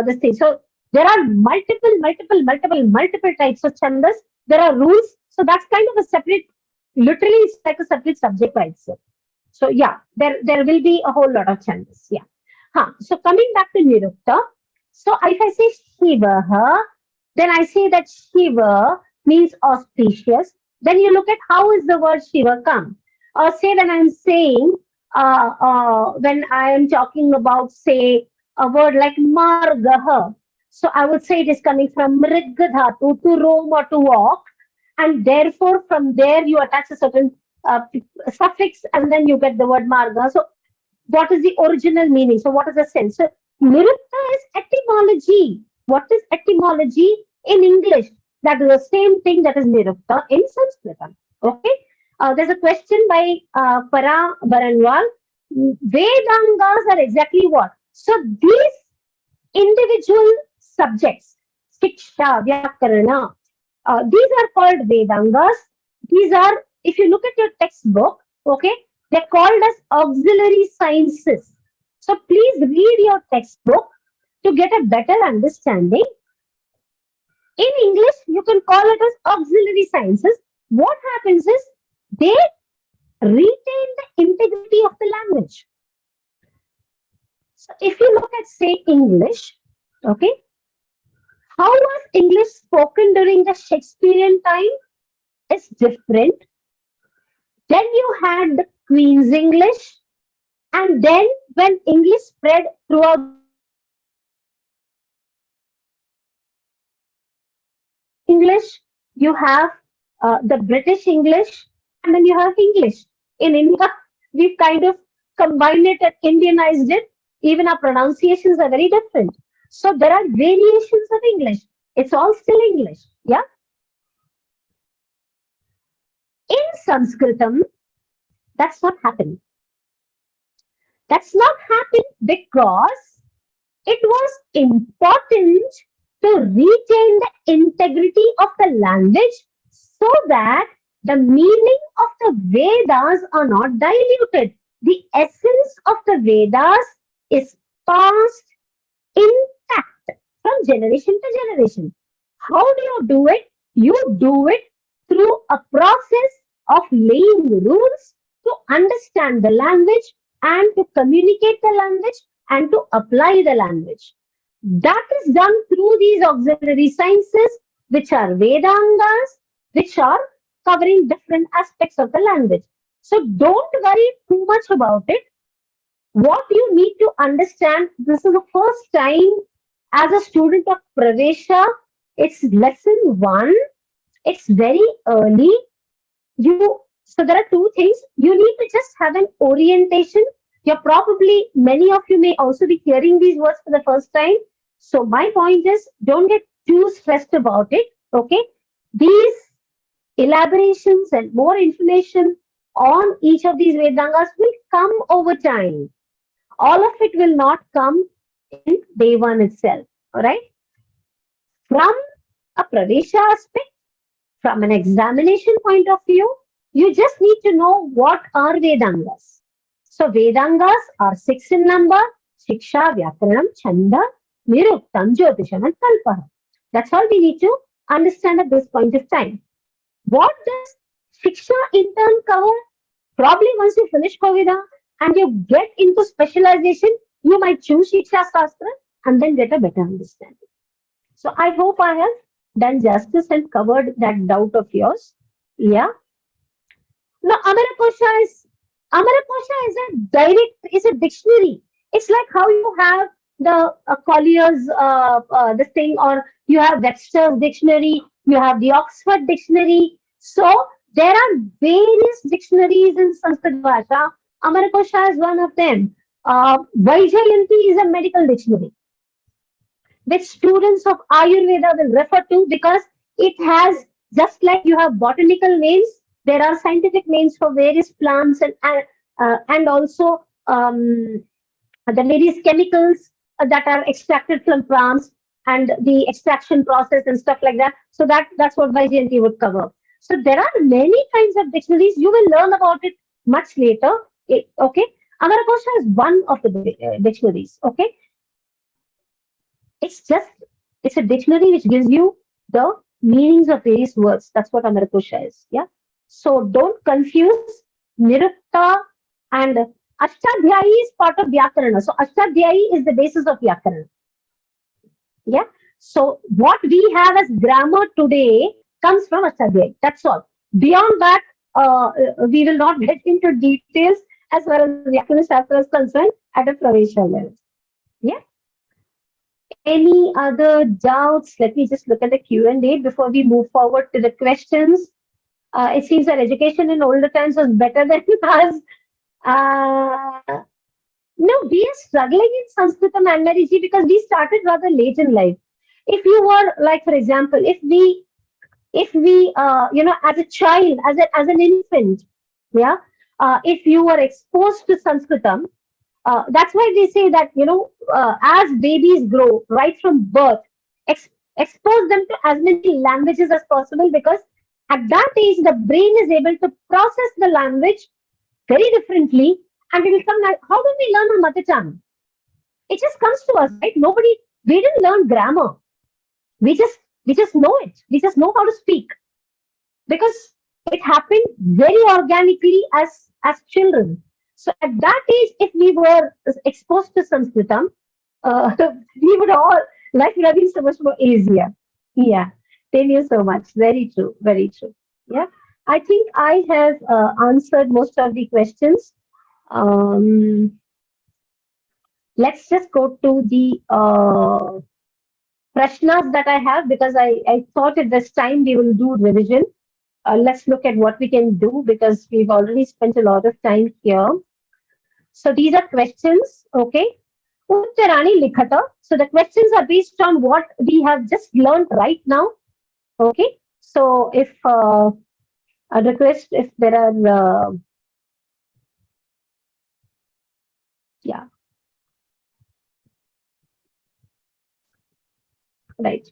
this thing. So there are multiple types of chandas. There are rules. So that's kind of a separate, literally it's like a separate subject by itself. So yeah, there will be a whole lot of chandas. Yeah. So coming back to Nirukta. So if I say Shivaha, then I say that Shiva means auspicious. Then you look at how is the word Shiva come. Or say when I'm saying, when I am talking about, say, a word like Margaha. So I would say it is coming from Mrigadhatu, to roam or to walk. And therefore from there you attach a certain suffix and then you get the word Marga. So what is the original meaning? So what is the sense? So nirukta is etymology. What is etymology in English? That is the same thing that is nirukta in Sanskrit. Okay. There's a question by Para Baranwal. Vedangas are exactly what? So these individual subjects, Shiksha, Vyakarana, these are called Vedangas. These are, if you look at your textbook, okay, they're called as auxiliary sciences. So please read your textbook to get a better understanding. In English, you can call it as auxiliary sciences. What happens is they retain the integrity of the language. So if you look at, say, English, okay, how was English spoken during the Shakespearean time? Is different. Then you had the Queen's English, and then when English spread throughout the world, English, you have the British English, and then you have English. In India, we've kind of combined it and Indianized it. Even our pronunciations are very different. So there are variations of English. It's all still English. Yeah. In Sanskritam, that's not happening. That's not happening because it was important to retain the integrity of the language so that the meaning of the Vedas are not diluted. The essence of the Vedas is passed intact from generation to generation. How do you do it? You do it through a process of laying rules to understand the language and to communicate the language and to apply the language. That is done through these auxiliary sciences, which are Vedangas, which are covering different aspects of the language. So don't worry too much about it. What you need to understand, this is the first time as a student of Pravesha, it's lesson one, it's very early. So there are two things. You need to just have an orientation. You're probably, many of you may also be hearing these words for the first time. So my point is, don't get too stressed about it. Okay. These elaborations and more information on each of these Vedangas will come over time. All of it will not come in day one itself. All right. From a Pravesha aspect, from an examination point of view, you just need to know what are Vedangas. So Vedangas are six in number: Shiksha, Vyakaranam, Chanda, Niruktam, Jyotisham, and Kalpaha. That's all we need to understand at this point of time. What does Shiksha in turn cover? Probably once you finish Kavida and you get into specialization, you might choose Shiksha Shastra and then get a better understanding. So I hope I have done justice and covered that doubt of yours. Yeah. Now Amarikosha is a is a dictionary. It's like how you have the Collier's this thing, or you have Webster's dictionary, you have the Oxford dictionary. So there are various dictionaries in Sanskrit Bhasha. Amarikosha is one of them. Vaijayanti is a medical dictionary which students of Ayurveda will refer to, because it has, just like you have botanical names, there are scientific names for various plants and also the various chemicals that are extracted from plants and the extraction process and stuff like that. So that's what Vaijayanti would cover. So there are many kinds of dictionaries. You will learn about it much later. Okay. Amarikosha is one of the dictionaries. Okay. It's just, it's a dictionary which gives you the meanings of various words. That's what Amarikosha is. Yeah. So don't confuse Nirukta and Ashtadhyayi is part of Vyakarana. So Ashtadhyayi is the basis of Vyakarana. Yeah. So what we have as grammar today comes from Ashtadhyayi. That's all. Beyond that, we will not get into details as far as Vyakarana Shastra is concerned at a Pravesha level. Yeah. Any other doubts? Let me just look at the Q&A before we move forward to the questions. It seems that education in older times was better than us. No, we are struggling in Sanskritam and Mariji because we started rather late in life. If you were, like, for example, if we, as a child, as an infant, yeah, if you were exposed to Sanskritam, that's why they say that, as babies grow right from birth, expose them to as many languages as possible, because at that age, the brain is able to process the language very differently, and it will come like, how do we learn our mother tongue? It just comes to us, right? We didn't learn grammar. We just know it. We just know how to speak, because it happened very organically as children. So at that age, if we were exposed to Sanskritam, we would all, life would have been so much more easier. Yeah. Thank you so much. Very true. Very true. Yeah. I think I have answered most of the questions. Let's just go to the prashnas that I have, because I thought at this time we will do revision. Let's look at what we can do, because we've already spent a lot of time here. So these are questions, okay? Uttarani likhata. So the questions are based on what we have just learned right now, okay? So if a request, if there are, yeah. Right.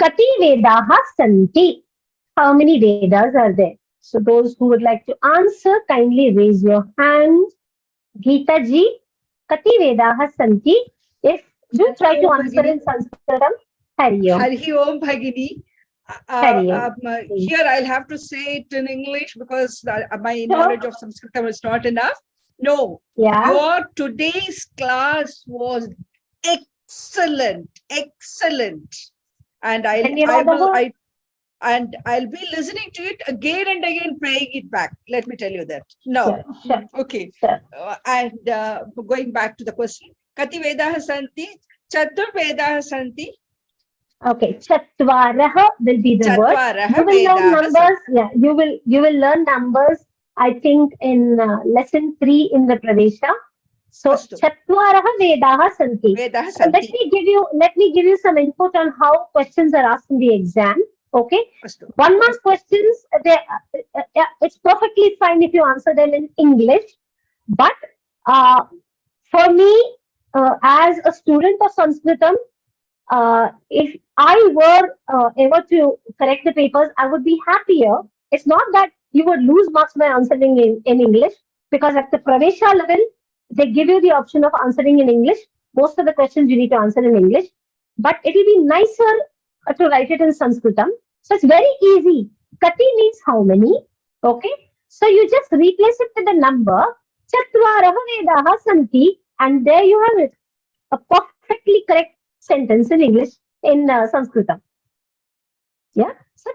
Kati Vedaha Santi. How many Vedas are there? So those who would like to answer, kindly raise your hand. Geeta ji, Kati Vedaha Santi. If do try to answer in Sanskritam. Hari Om. Hari Om Bhagini. Hari Om. Here I'll have to say it in English because my knowledge of Sanskrit is not enough. No, your today's class was excellent, excellent, and I'll be listening to it again and again, playing it back. Let me tell you that. No, sure. Okay, Sure. And going back to the question, Kati Vedaha Santi, Chatur Vedaha Santi. Okay, Chatvaraha will be the word. Chatvaraha You will learn Vedaha numbers. Yeah, you will learn numbers. I think in lesson 3 in the Pravesha. So Chatvaraha Vedaha Santi. Vedaha So let me give you some input on how questions are asked in the exam. Okay. Astu. 1 mark questions. It's perfectly fine if you answer them in English, but for me, as a student of Sanskritam, if I were ever to correct the papers, I would be happier. It's not that you would lose marks by answering in English, because at the Pravesha level, they give you the option of answering in English. Most of the questions you need to answer in English, but it will be nicer to write it in Sanskritam. So it's very easy. Kati means how many. Okay. So you just replace it with the number. Chatvaraha Vedaha Santi, and there you have it. A perfectly correct sentence in English in Sanskritam. Yeah. So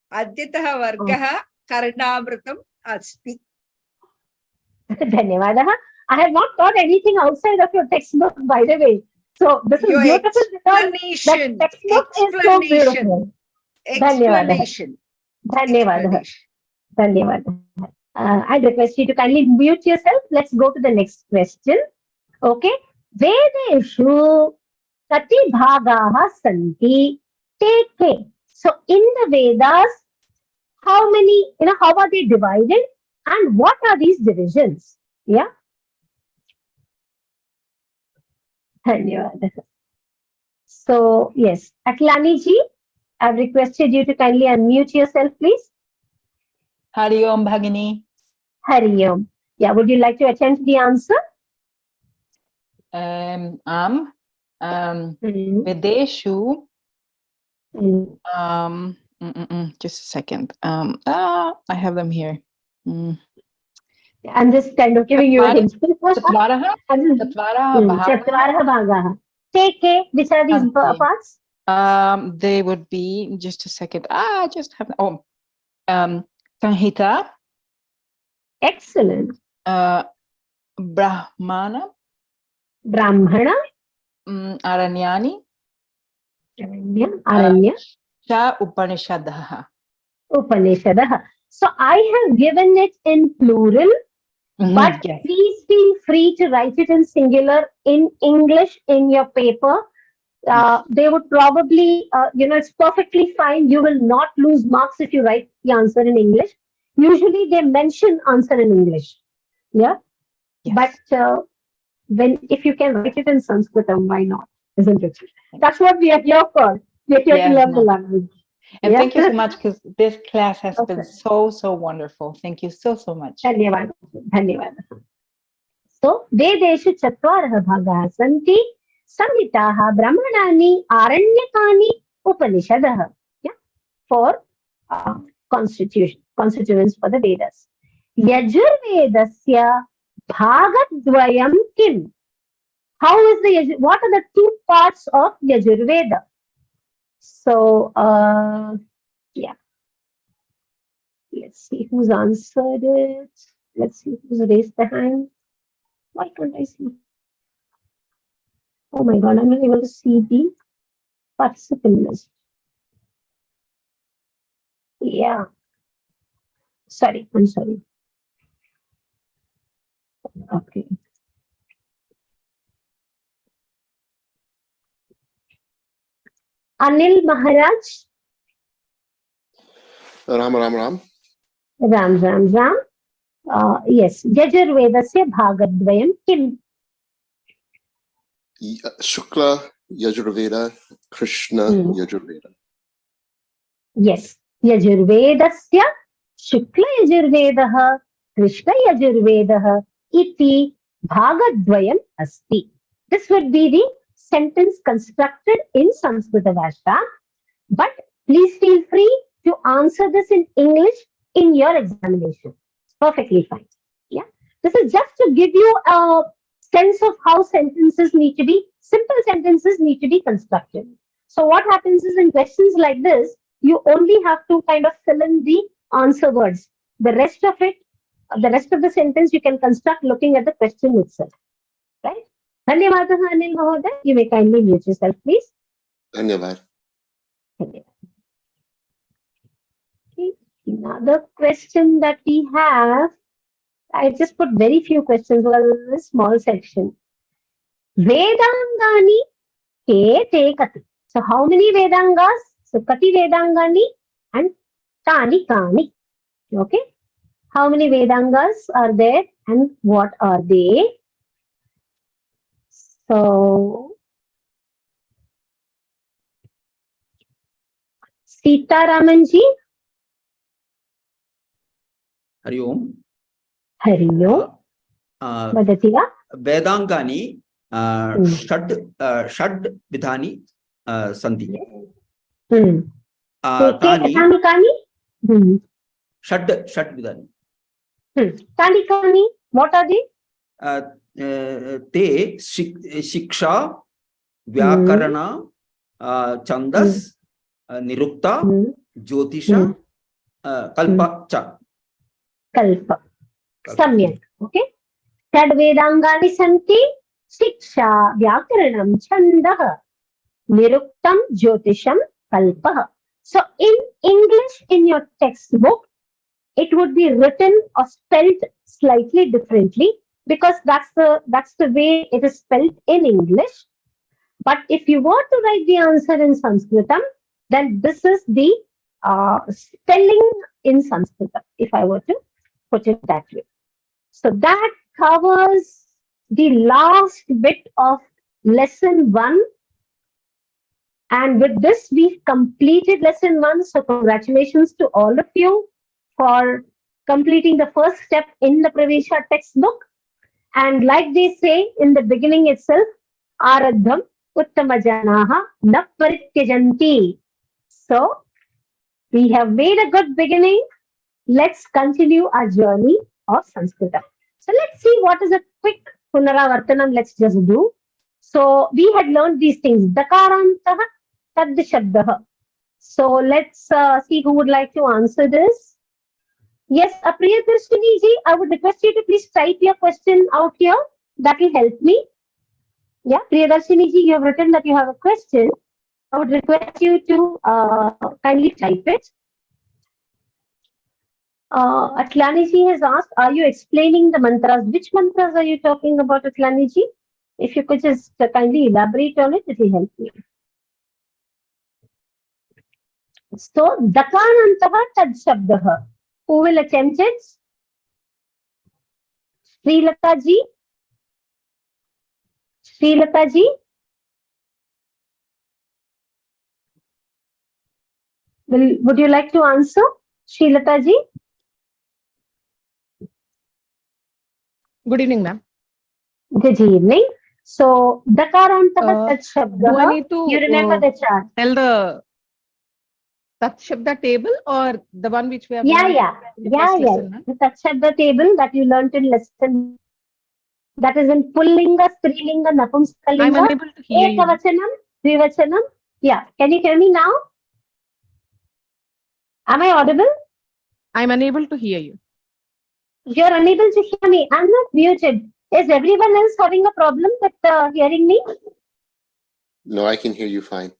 Adyataha vargaha karnamritam asti. Dhanyavadaha. I have not taught anything outside of your textbook, by the way. So this is beautiful because the textbook is so beautiful. Explanation. Dhanyavadaha. Dhanyavadaha. I request you to kindly mute yourself. Let's go to the next question. Okay. Vedeshu kati bhagaha santi. Take. So in the Vedas, how many, how are they divided and what are these divisions? Yeah. So yes, Aklani ji, I've requested you to kindly unmute yourself, please. Hari Om Bhagini. Hari Om. Yeah, would you like to attempt the answer? Vedeshu. Just a second. I have them here. I'm just kind of giving you a hint. Chatvaraha Bhagaha. Take, which are these parts? They would be, just a second. I just have, Sanhita. Excellent. Brahmana. Aranyani. Aranya. Upanishadaha. Upanishadaha. So I have given it in plural, but please feel free to write it in singular in English in your paper. They would probably, it's perfectly fine. You will not lose marks if you write the answer in English. Usually they mention answer in English. Yeah. Yes. But if you can write it in Sanskrit, why not? Isn't it? That's what we are here for. We are here to learn the language. And thank you so much, because this class has been so wonderful. Thank you so much. Dhanyavad. So, Vedeshu Chatvaraha Bhagaha Santi, Samhitaha Brahmanani Aranyakani Upanishadaha. Yeah, for constituents for the Vedas. Yajurvedasya Bhagadvayam Kim. What are the 2 parts of Yajurveda? So, yeah. Let's see who's answered it. Let's see who's raised the hand. Why can't I see? Oh my God, I'm not able to see the participant list. Yeah. I'm sorry. Okay. Anil Maharaj. Ram. Yes. Yajurvedasya Bhagadvayam Kim. Shukla Yajurveda, Krishna Yajurveda. Yes. Yajurvedasya Shukla Yajurvedaha Krishna Yajurvedaha iti bhagadvayam asti. This would be the sentence constructed in Samskrita Bharati. But please feel free to answer this in English in your examination. Perfectly fine. Yeah. This is just to give you a sense of how sentences need to be, simple sentences need to be constructed. So what happens is in questions like this, you only have to kind of fill in the answer words. The rest of it, the rest of the sentence you can construct looking at the question itself. Right? Dhanyavadaha Anil Mahoday. You may kindly mute yourself, please. Dhanyavad. Another question that we have, I just put very few questions, well, in a small section. Vedangani ke te kati. So how many Vedangas? So kati Vedangani and kani kani. Okay. How many Vedangas are there and what are they? So Sita Ramanji. Hari Om. Hari Om. Vadati va? Vedangani षड् विधानि सन्ति. तानि कानि? षड् विधानि. तानि कानि? What are they? ते शिक्षा, व्याकरण, छन्दस्, निरुक्ता, ज्योतिष, कल्प च. Kalpa. Samyak. Okay. षड् वेदाङ्गानि सन्ति. Shiksha, Vyakaranam, Chandah, Niruktam, Jyotisham, Kalpah. So in English, in your textbook, it would be written or spelled slightly differently because that's the way it is spelled in English. But if you were to write the answer in Sanskritam, then this is the spelling in Sanskritam, if I were to put it that way. So that covers the last bit of lesson 1, and with this we've completed lesson 1. So congratulations to all of you for completing the first step in the Pravesha textbook. And like they say in the beginning itself, Aradham Uttamajanaha na parityajanti. So we have made a good beginning. Let's continue our journey of Sanskritam. So let's see what is a quick Punaravartanam, let's just do. So we had learned these things. Dakarantaha tad shabdaha. So let's see who would like to answer this. Yes, Priyadarshini ji, I would request you to please type your question out here. That will help me. Yeah, Priyadarshini ji, you have written that you have a question. I would request you to kindly type it. Atlani ji has asked, are you explaining the mantras? Which mantras are you talking about, Atlani ji? If you could just kindly elaborate on it, it will help me. So, Dakanantaha tad shabdaha. Who will attempt it? Srilata ji? Srilata ji? Would you like to answer? Srilata ji? Good evening, ma'am. Good evening. So, Dakarantaha tat shabdaha. Do I need to you remember the chart? Tell the Tat Shabda table or the one which we have Yeah. lesson, The Tat Shabda table that you learnt in lesson. That is in Pullinga, Strilinga, Napumsakalinga. I'm unable to hear you. Ekavachanam, Dvivachanam. Yeah. Can you hear me now? Am I audible? I'm unable to hear you. You're unable to hear me. I'm not muted. Is everyone else having a problem with hearing me? No, I can hear you fine.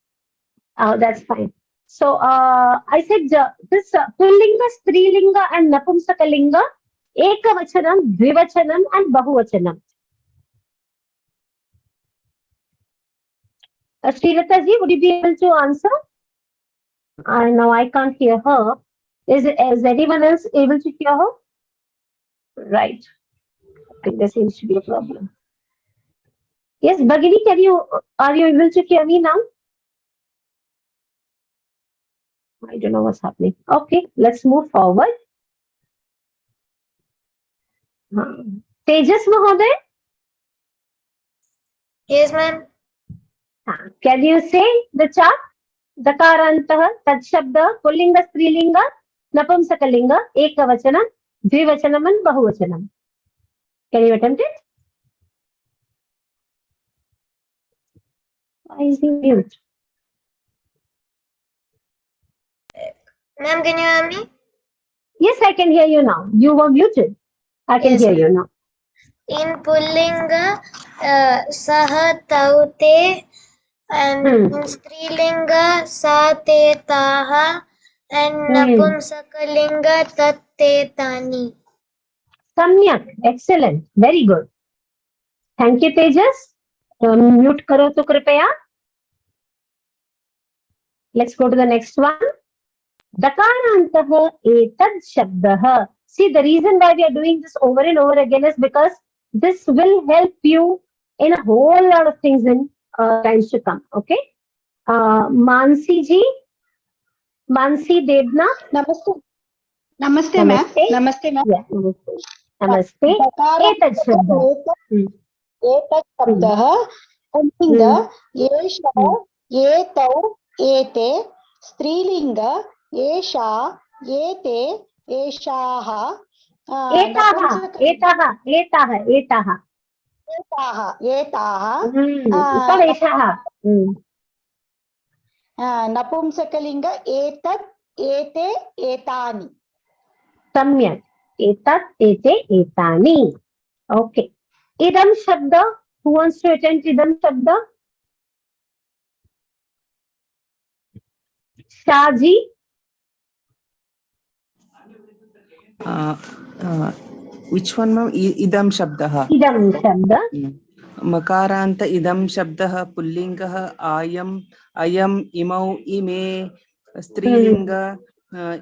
Oh, that's fine. So I said this Pullinga, Strilinga and Napumsakalinga, Ekavachanam, Dvivachanam and Bahuvachanam. Srilata ji, would you be able to answer? No, I can't hear her. Is anyone else able to hear her? Right. I think there seems to be a problem. Yes, Bhagini, are you able to hear me now? I don't know what's happening. Okay, let's move forward. Tejas Mahoday? Yes, ma'am. Can you say the chart? Dakarantah, Tadshabda, Pullinga, Strilinga, Napumsakalinga, Ekavachanam, Dvivachanam, and Bahuvachanam. Can you attempt it? Why is he mute? Ma'am, can you hear me? Yes, I can hear you now. You were muted. I can Yes, hear you now. in Pullinga, Saha Taute, and in Strilinga, Sa Te Taha, and Napumsakalinga, Tat Te Tani. Samyak. Excellent. Very good. Thank you, Tejas. Mute karo to kripaya. Let's go to the next one. Dakarantah etad shabdah. See, the reason why we are doing this over and over again is because this will help you in a whole lot of things in times to come. Okay. Mansi ji, Mansi Devna. Namaste. Namaste, ma'am. Namaste, ma'am. Yeah, namaste. Etad shabdah. एतत् शब्दः पुल्लिङ्ग एषः एतौ एते स्त्रीलिङ्ग एषा एते एषाः नपुंसकलिङ्ग एतत् एते एतानि. सम्यक्. एतत् एते एतानि. Okay. Idam Shabda. Who wants to attempt Idam Shabda? Shaji. Which one, ma'am? Idam Shabdah. Idam Shabda. Makaranta idam Shabdah Pullingah ayam ayam imau ime Strilinga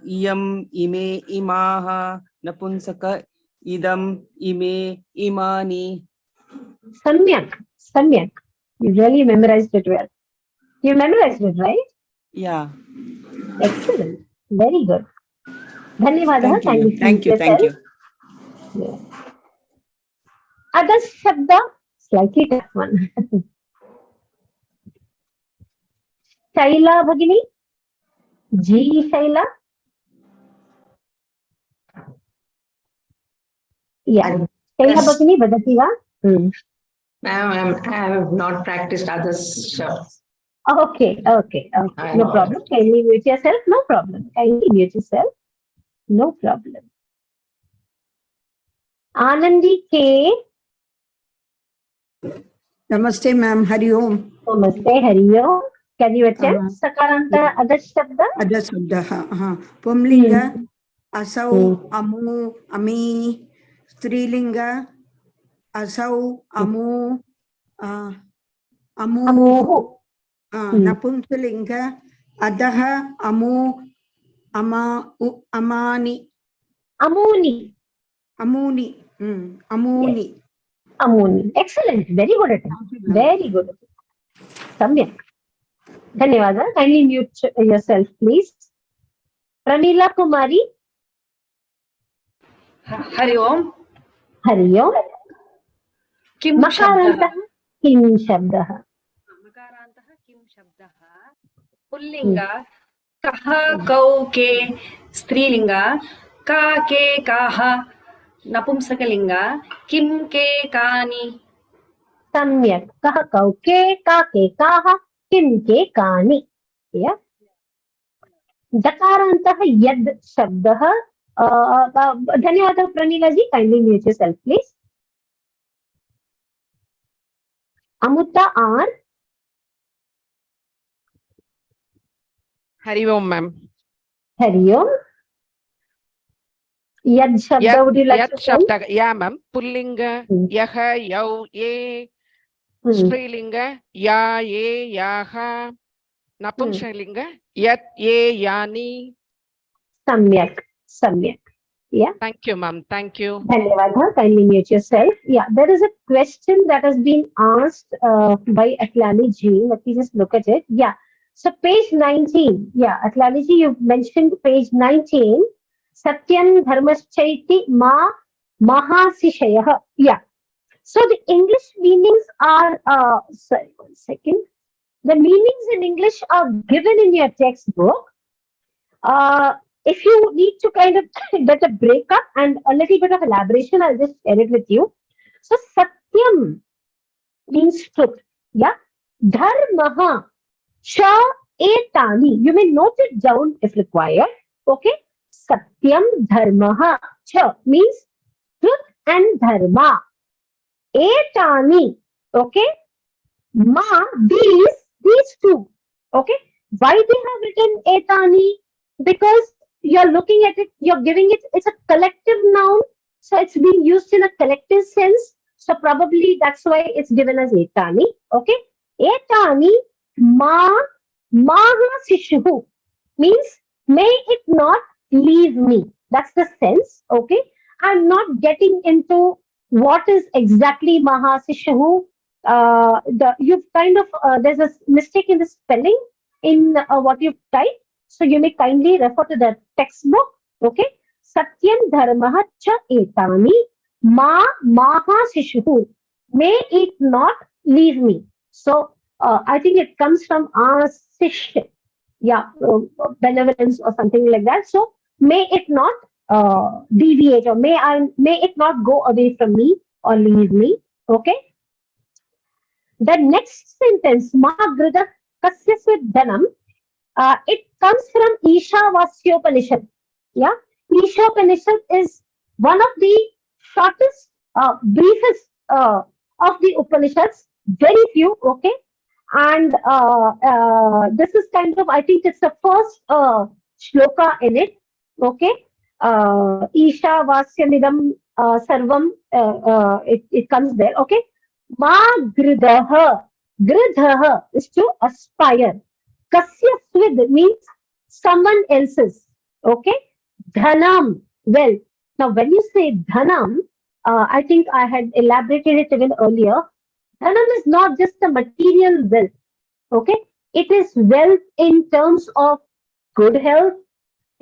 iyam ime imaha Napunsaka idam ime imani. Samyak. Samyak. You really memorized it well. You memorized it, right? Yeah. Excellent. Very good. Dhanyawad. Thank you. Thank you. Yeah. Other Shabda, slightly tough one. Shaila Bhagini. G Shaila. Yeah. Shaila Bhagini Badativa. Ma'am, I have not practiced other shabds. Okay. No problem. Kindly mute yourself. No problem. Kindly mute yourself. No problem. Anandi K. Namaste, ma'am. Hari Om. Namaste, Hari Om. Can you attempt Sakaranta Adar Shabda? Adar Shabda. Pumlinga, Asau, Amu, Ami, Strilinga, Asau, Amu, Amu, Napumsalinga, Adaha, Amu, Amani. Amuni. Amuni. Yes. Amuni. Excellent. Very good attempt. Very good. Samyak. Dhanyawad. Kindly mute yourself, please. Pramila Kumari. Hari Om. Hari Om. Kim Makarantah Kim Shabdah. Makarantah Kim Shabdah. Pullinga Kaha Kau Ke Strilinga Ka Ke Kaha Napumsakalinga Kim Ke Kani. Samyak. Kaha Kau Ke Ka Ke Kaha Kim Ke Kani. Yeah. Dakarantah Yad Shabdah. Dhanyawad Pranila ji. Kindly mute yourself, please. Amutta R. Hari Om, ma'am. Hari Om. Yad Shabda, would you like to say? Shabda, yeah, ma'am. Pullinga, yaha, yau, ye. Strilinga, ya, ye, yaha. Napumsalinga, yat, ye, yani. Samyak. Yeah. Thank you, ma'am. Thank you. Dhanyavada. Kindly mute yourself. Yeah, there is a question that has been asked by Atlani ji. Let me just look at it. Yeah. So page 19. Yeah, Atlani ji, you've mentioned page 19. Satyam dharmaschaiti ma mahasishayah. Yeah. So the English meanings are, sorry, 1 second. The meanings in English are given in your textbook. If you need to kind of get a breakup and a little bit of elaboration, I'll just share it with you. So Satyam means truth. Yeah. Dharmaha cha etani. You may note it down if required. Okay. Satyam dharmaha cha means truth and dharma. Etani. Okay. Ma, these two. Okay. Why they have written etani? Because you're looking at it, you're giving it, it's a collective noun. So it's being used in a collective sense. So probably that's why it's given as etani. Okay. Etani maha sishuhu means may it not leave me. That's the sense. Okay. I'm not getting into what is exactly maha sishuhu. You've kind of, there's a mistake in the spelling in what you've typed. So you may kindly refer to the textbook. Okay. Satyam dharmaha cha etani maha sishuhu. May it not leave me. So I think it comes from sish, yeah, benevolence or something like that. So may it not deviate, or may it not go away from me or leave me. Okay. The next sentence, ma grida kasyasya dhanam, it comes from Ishavasyopanishad. Yeah, Ishopanishad is one of the shortest, briefest of the Upanishads. Very few, okay. And this is kind of, I think it's the first shloka in it. Okay, Ishavasyamidam sarvam. It comes there. Okay, ma gridaha. Gridaha is to aspire. Kasya swid means someone else's. Okay. Dhanam, wealth. Now, when you say dhanam, I think I had elaborated it even earlier. Dhanam is not just a material wealth. Okay. It is wealth in terms of good health.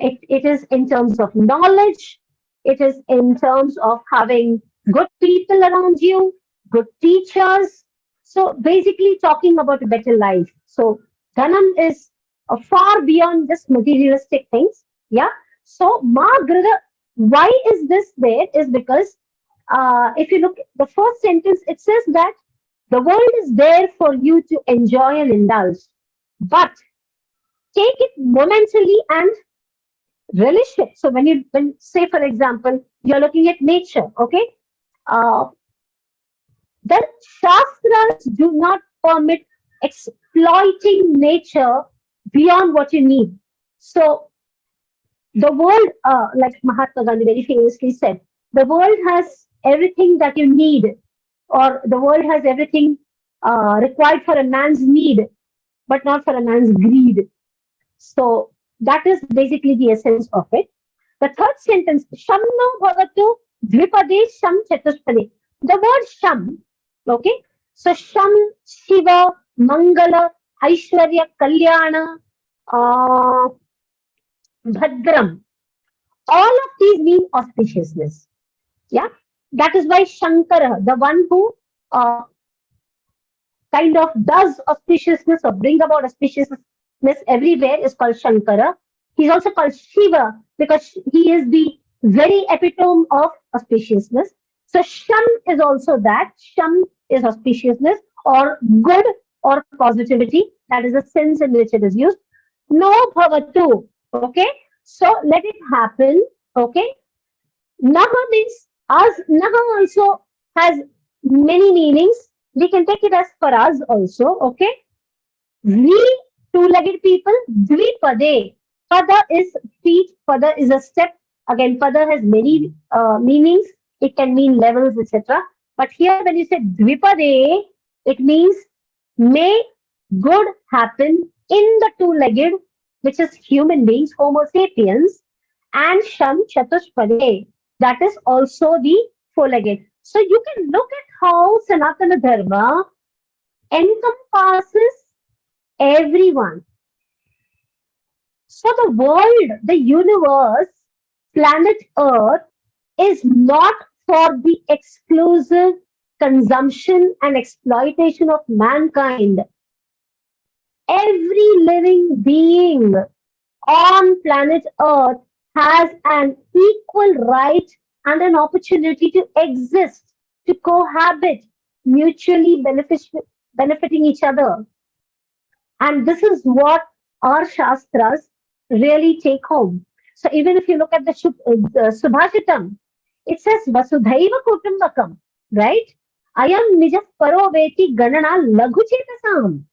It is in terms of knowledge. It is in terms of having good people around you, good teachers. So basically talking about a better life. So Dhanam is far beyond just materialistic things. Yeah. So Magrada, why is this there? Is because if you look at the first sentence, it says that the world is there for you to enjoy and indulge, but take it momentarily and relish it. So when say, for example, you're looking at nature, okay, the Shastras do not permit exploiting nature beyond what you need. So the world, like Mahatma Gandhi very famously said, the world has everything that you need, or the world has everything required for a man's need, but not for a man's greed. So that is basically the essence of it. The third sentence, Shamno bhavatu dvipade sham chatuspade. The word sham, okay? So sham, Shiva, Mangala, Aishwarya, Kalyana, Bhadram. All of these mean auspiciousness. Yeah. That is why Shankara, the one who kind of does auspiciousness or bring about auspiciousness everywhere, is called Shankara. He's also called Shiva because he is the very epitome of auspiciousness. So Sham is also that. Sham is auspiciousness or good or positivity. That is the sense in which it is used. No bhavatu. Okay. So let it happen. Okay. Naha means us. Naha also has many meanings. We can take it as for us also. Okay. We two-legged people. Dvipade. Pada is feet. Pada is a step. Again, pada has many meanings. It can mean levels, etc. But here, when you say dvipade, it means may good happen in the two-legged, which is human beings, Homo sapiens, and Sham Chatushpade. That is also the four-legged. So you can look at how Sanatana Dharma encompasses everyone. So the world, the universe, planet Earth is not for the exclusive consumption and exploitation of mankind. Every living being on planet Earth has an equal right and an opportunity to exist, to cohabit, mutually benefiting each other. And this is what our Shastras really take home. So even if you look at the Subhashitam, it says Vasudhaiva Kutumbakam, right? Ayam nijas paro veti ganana laghu chetasam.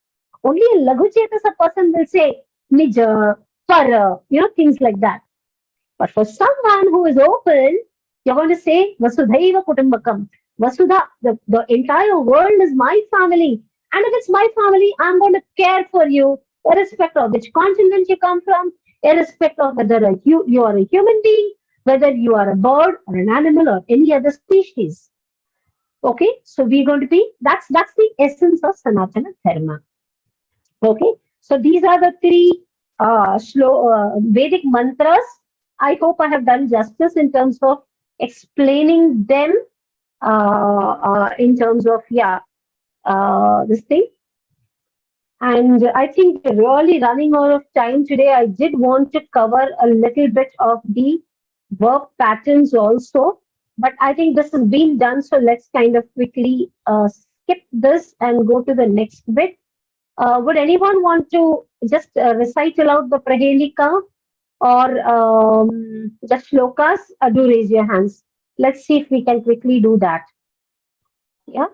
Only a laghu chetasa person will say nija, para, things like that. But for someone who is open, you're going to say Vasudhaiva Kutumbakam. Vasudha, the entire world is my family. And if it's my family, I'm going to care for you, irrespective of which continent you come from, irrespective of whether you are a human being, whether you are a bird or an animal or any other species. Okay, so we're going to be, that's the essence of Sanatana Dharma. Okay, so these are the three Vedic mantras. I hope I have done justice in terms of explaining them in terms of, this thing. And I think we're really running out of time today. I did want to cover a little bit of the verb patterns also, but I think this has been done. So let's kind of quickly skip this and go to the next bit. Would anyone want to just recite aloud the Prahelika or just shlokas? Do raise your hands. Let's see if we can quickly do that. Yeah.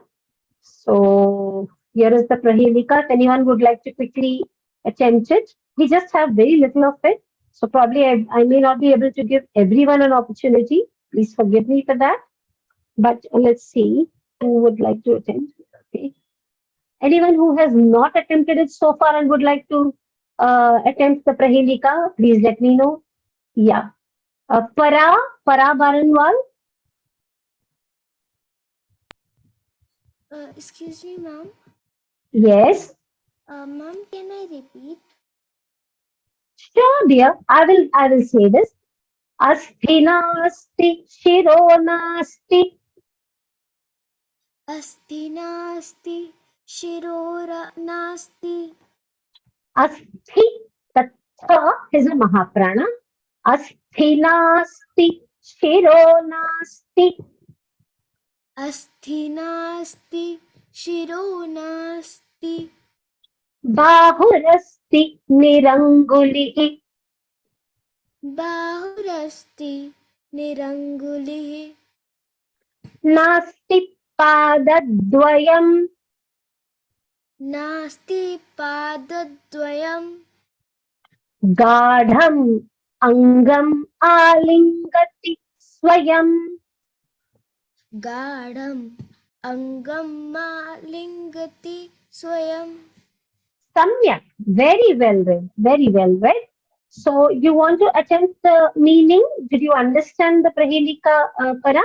So here is the Prahelika. If anyone would like to quickly attempt it, we just have very little of it. So probably I may not be able to give everyone an opportunity. Please forgive me for that. But let's see who would like to attempt. Okay. Anyone who has not attempted it so far and would like to attempt the Prahelika, please let me know. Yeah. Para Baranwal. Excuse me, ma'am. Yes. Ma'am, can I repeat? Sure, dear. I will say this. Asti nasti shiro nasti. Asti nasti shirora nasti. Asti, the tha is a Mahaprana. Asti nasti shiro nasti. Asti nasti shiro nasti. Bahurasti nirangulihi. Bahurasti nirangulihi. Nasti padadvayam. Nasti padadvayam. Gadham angam alingati swayam. Gadham angam malingati swayam. Samyak. Very well read. Very well read. So you want to attempt the meaning? Did you understand the Prahelika, Para?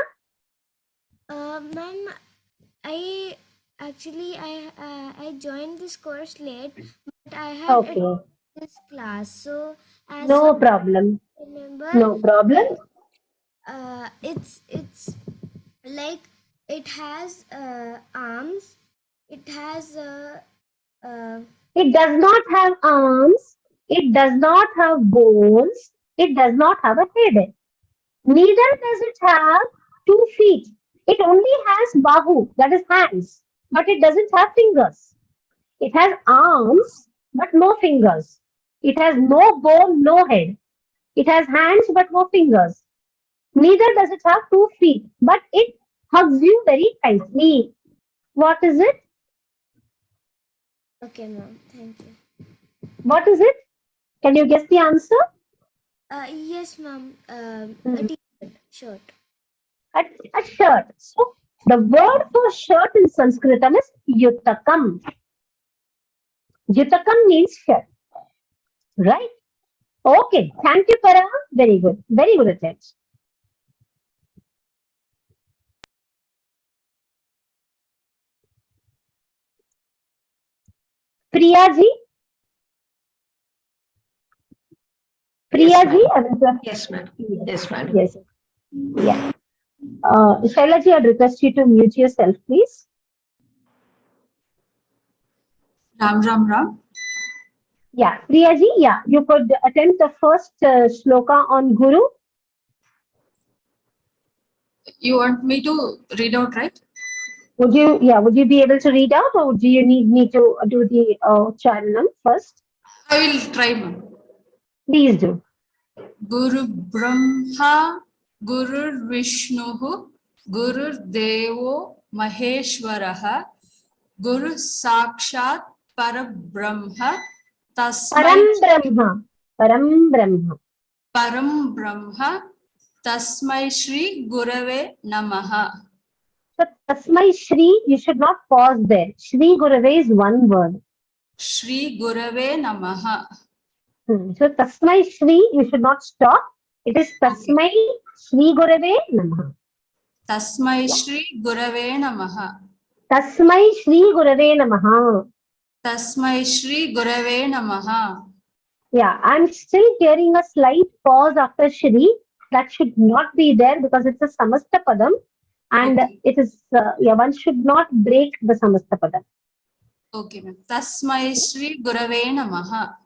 Ma'am, I joined this course late, but I had attended this class. So as no problem. I remember, no problem. It's like it has arms. It has It does not have arms. It does not have bones. It does not have a head. Neither does it have 2 feet. It only has bahu, that is hands, but it doesn't have fingers. It has arms, but no fingers. It has no bone, no head. It has hands, but no fingers. Neither does it have 2 feet, but it hugs you very tightly. What is it? Okay, ma'am. Thank you. What is it? Can you guess the answer? Yes, ma'am. A t-shirt, shirt. A shirt. So the word for shirt in Sanskritam is yutakam. Yutakam means shirt, right? Okay, thank you, Para. Very good. Very good attempt. Priya ji? Priya ji? Yes, ma'am. Yes, ma'am. Yes. Yeah. Shaila ji, I'd request you to mute yourself, please. Ram Ram Ram. Yeah, Priya ji, yeah, you could attempt the first shloka on Guru. You want me to read out, right? Would you be able to read out, or do you need me to do the charanam first? I will try, ma'am. Please do. Guru Brahma, Guru Vishnu, Guru Devo Maheshwaraha, Guru Sakshat Parabrahma, Param Brahma. Param Brahma, Tasmai Shri Gurave Namaha. So Tasmai Shri, you should not pause there. Shri Gurave is one word. Shri Gurave Namaha. So Tasmai Shri, you should not stop. It is Tasmai Shri Gurave Namaha. Tasmai Shri Gurave Namaha. Tasmai Shri Gurave Namaha. Tasmai Shri Gurave Namaha. Yeah, I'm still hearing a slight pause after Shri. That should not be there because it's a Samasta Padam. And it is, one should not break the Samasta Padam. Okay, ma'am. Tasmai Shri Gurave Namaha.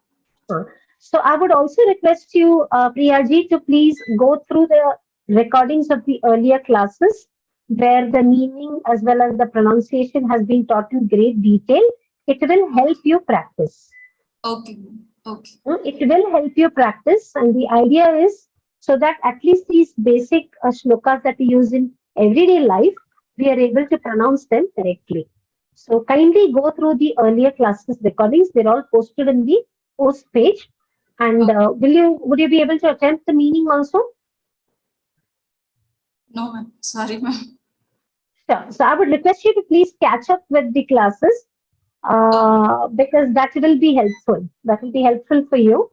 So I would also request you, Priyaji, to please go through the recordings of the earlier classes where the meaning as well as the pronunciation has been taught in great detail. It will help you practice. Okay. Okay. It will help you practice, and the idea is so that at least these basic shlokas that we use in everyday life, we are able to pronounce them correctly. So kindly go through the earlier classes recordings. They're all posted in the post page. And would you be able to attempt the meaning also? No, ma'am. Sorry, ma'am. Sure. So I would request you to please catch up with the classes because that will be helpful. That will be helpful for you.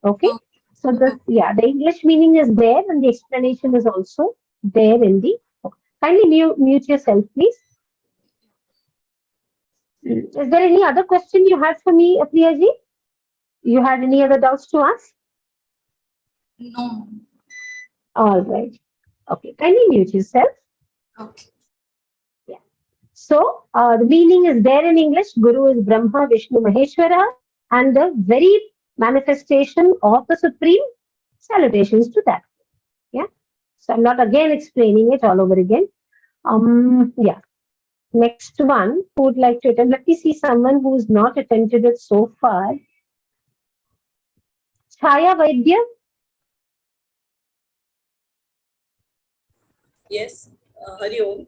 Okay. So the English meaning is there and the explanation is also there in the book. Kindly mute yourself, please. Is there any other question you had for me, Priyaji? You had any other doubts to ask? No. All right. Okay. Kindly mute yourself. Okay. Yeah. So the meaning is there in English. Guru is Brahma, Vishnu, Maheshwara, and the very manifestation of the Supreme. Salutations to that. Yeah. So I'm not again explaining it all over again. Yeah. Next one, who would like to attempt? Let me see someone who's not attempted it so far. Chaya Vaidya. Yes. Hari Om.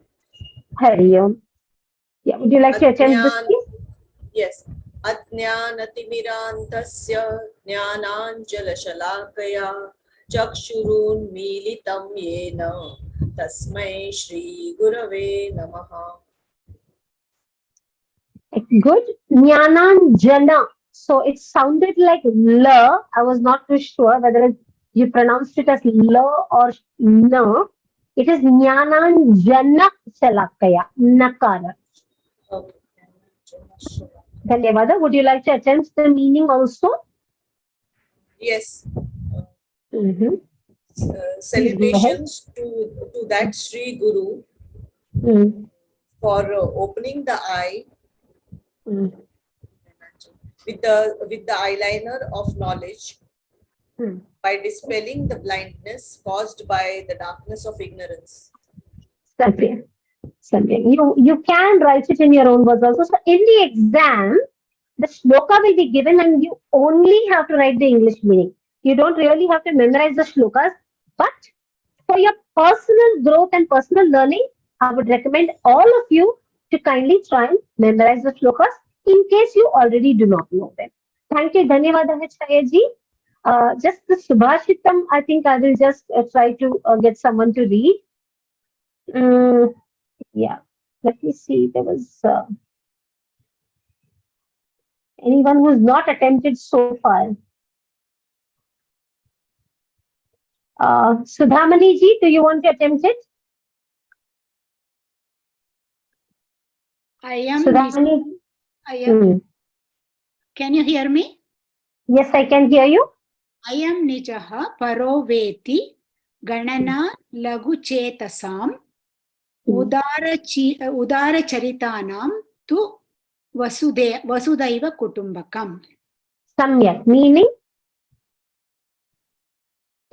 Hari Om. Yeah. Would you like to attempt this, please? Yes. Ajnanatimirantasya jnananjalashalakaya chakshurunmilitam yena tasmai Shri Gurave Namaha. Good. Jnananjana. So it sounded like la. I was not too sure whether you pronounced it as la or na. It is Jnananjana Shalakaya. Nakara. Okay. Dhanyavada. Would you like to attempt the meaning also? Yes. Salutations to that Sri Guru for opening the eye with the eyeliner of knowledge by dispelling the blindness caused by the darkness of ignorance. Something. You can write it in your own words also. So in the exam, the shloka will be given and you only have to write the English meaning. You don't really have to memorize the shlokas, but for your personal growth and personal learning, I would recommend all of you to kindly try and memorize the shlokas in case you already do not know them. Thank you, Dhanyavada Chayaji. Just the Subhashitam, I think I will just try to get someone to read. Yeah, let me see. There was anyone who's not attempted so far. Sudhamani ji, do you want to attempt it? I am. Sudhamani. I am. Can you hear me? Yes, I can hear you. I am Nijaha Paroveti Ganana Lagu Chetasam Udara Charitanam Tu Vasudaiva Kutumbakam. Samyak, meaning?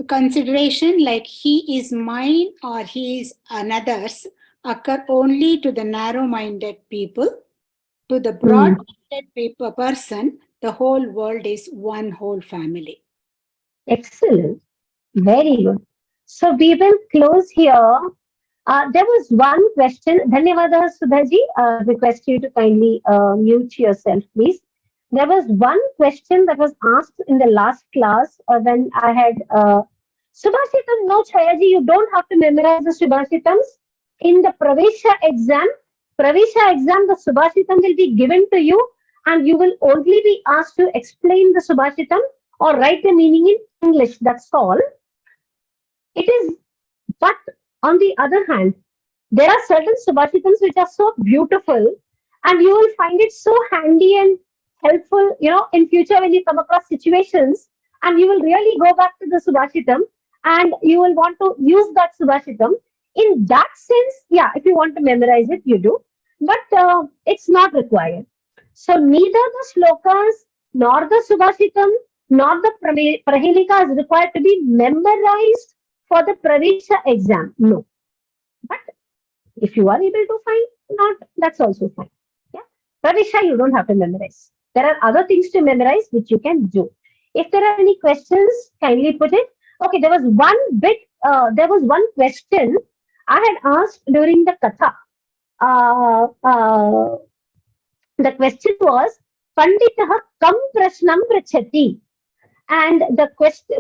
Consideration like he is mine or he is another's occur only to the narrow-minded people. To the broad-minded person, the whole world is one whole family. Excellent. Very good. So we will close here. There was one question. Dhanyavada Sudhaji. Request you to kindly mute yourself, please. There was one question that was asked in the last class when I had Subhashitam. No, Chayaji, you don't have to memorize the Subhashitams. In the Pravesha exam, the Subhashitam will be given to you and you will only be asked to explain the Subhashitam or write the meaning in English. That's all. It is, but on the other hand, there are certain Subhashitams which are so beautiful and you will find it so handy and helpful, in future when you come across situations and you will really go back to the Subhashitam and you will want to use that Subhashitam. In that sense, yeah, if you want to memorize it, you do, but it's not required. So neither the slokas, nor the Subhashitam, nor the Prahelika is required to be memorized for the Pravesha exam. No. But if you are able to find, not, that's also fine. Yeah. Pravesha, you don't have to memorize. There are other things to memorize which you can do. If there are any questions, kindly put it. Okay, there was one question I had asked during the katha. The question was, Panditaha kam prashnam prachati. And the question,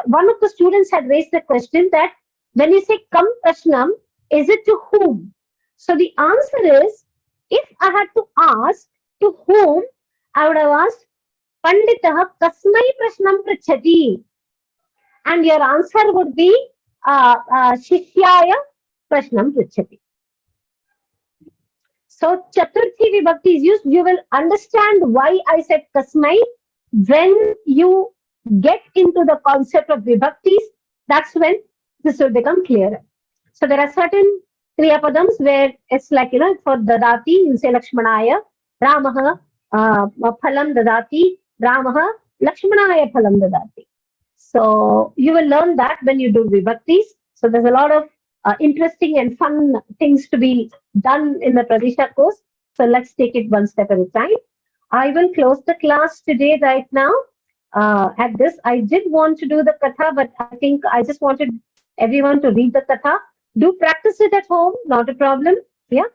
one of the students had raised the question that when you say kam prashnam, is it to whom? So the answer is, if I had to ask to whom, I would have asked Panditaha kasmai prashnam prachati. And your answer would be Shishyaya prashnam prachati. So Chaturthi Vibhakti is used. You will understand why I said kasmai when you get into the concept of Vibhaktis. That's when this will become clearer. So there are certain Kriya Padams where it's like, for Dadati, you say Lakshmanaya, Ramaha, Phalam Dadati, Ramaha, Lakshmanaya Phalam Dadati. So you will learn that when you do Vibhaktis. So there's a lot of interesting and fun things to be done in the Pravesha course. So let's take it one step at a time. I will close the class today right now. At this, I did want to do the katha, but I think I just wanted everyone to read the katha. Do practice it at home, not a problem. Yeah,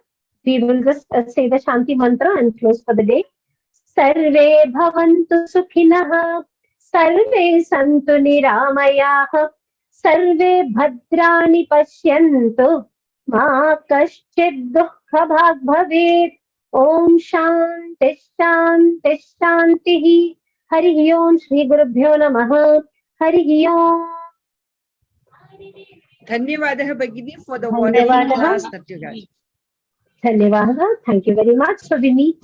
we will just say the Shanti mantra and close for the day. Sarve bhavantu sukhinah, sarve santu niramayah, sarve bhadrani pashyantu, ma kaschid dukha bhag bhavet. Om Shanti Shanti Shanti. Hari Om Shri Gurubhyo Namaha. Hari Om. Dhanyavadaha Bhagini for the wonderful class that you had. Dhanyavada. Thank you very much. So we meet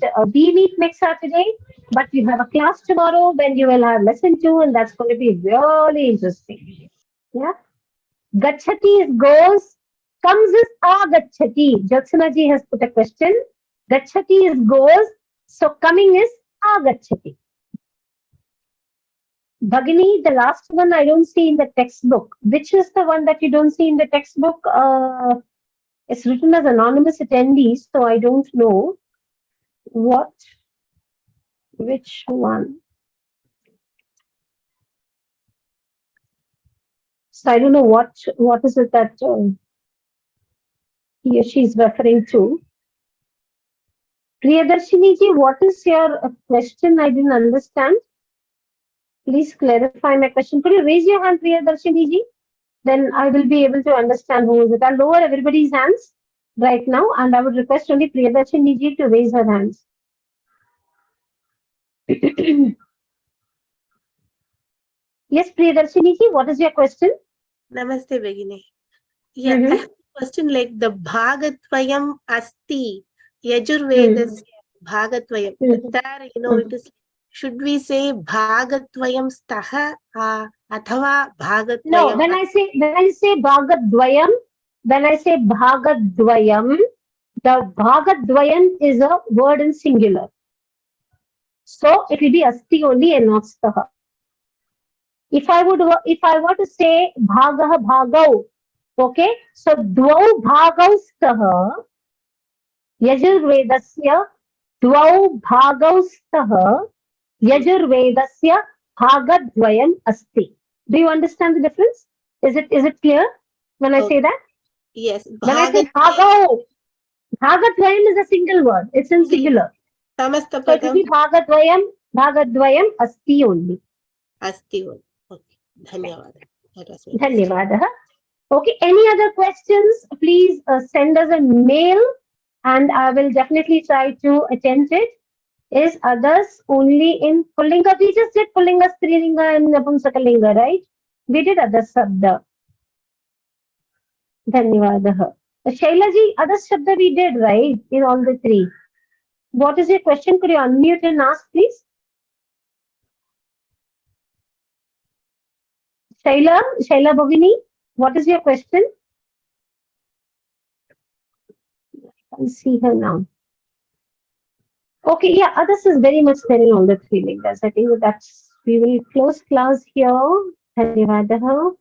next Saturday, but you have a class tomorrow when you will have lesson 2, and that's going to be really interesting. Yeah. Gachati is goes, comes is agachati. Jatsana ji has put a question. Gachati is goes, so coming is agachati. Bhagini, the last one I don't see in the textbook. Which is the one that you don't see in the textbook? It's written as anonymous attendees, so I don't know which one. So I don't know what is it that he or she is referring to. Priyadarshini ji, what is your question? I didn't understand. Please clarify my question. Could you raise your hand, Priyadarshini ji? Then I will be able to understand who is it. I'll lower everybody's hands right now, and I would request only Priyadarshini ji to raise her hands. Yes, Priyadarshini ji, what is your question? Namaste, Begini. Yeah, I have a question like the Bhagatvayam Asti, Yajurvedasya Bhagatvayam. There, it is, should we say Bhagatvayam Staha Athava Bhagatvayam? No, when I say Bhagadvayam, the Bhagadvayam is a word in singular. So it will be Asti only and not Staha. If I were to say Bhagaha Bhagau, okay, so Dvau Bhagau Staha, Yajurvedasya Dvau Bhagau Staha, Yajurvedasya Bhagadvayam Asti. Do you understand the difference? Is it clear when I say that? Yes. When I say Bhagau, Bhagatvayam is a single word. It's in singular. So it will be Bhagadvayam Asti only. Asti only. Okay. Dhanyavada. Dhanyavada. Okay. Any other questions? Please send us a mail, and I will definitely try to attend it. Is others only in Pullinga? We just did Pullinga, Strilinga, and Napumsakalinga, right? We did other Sabda. Dhanyavada. Shailaji, other Shabda we did, right? In all the three. What is your question? Could you unmute and ask, please? Shaila Bhavini, what is your question? I can see her now. Okay, yeah, others is very much there in all the three lingas. I think we will close class here. Dhanyavada.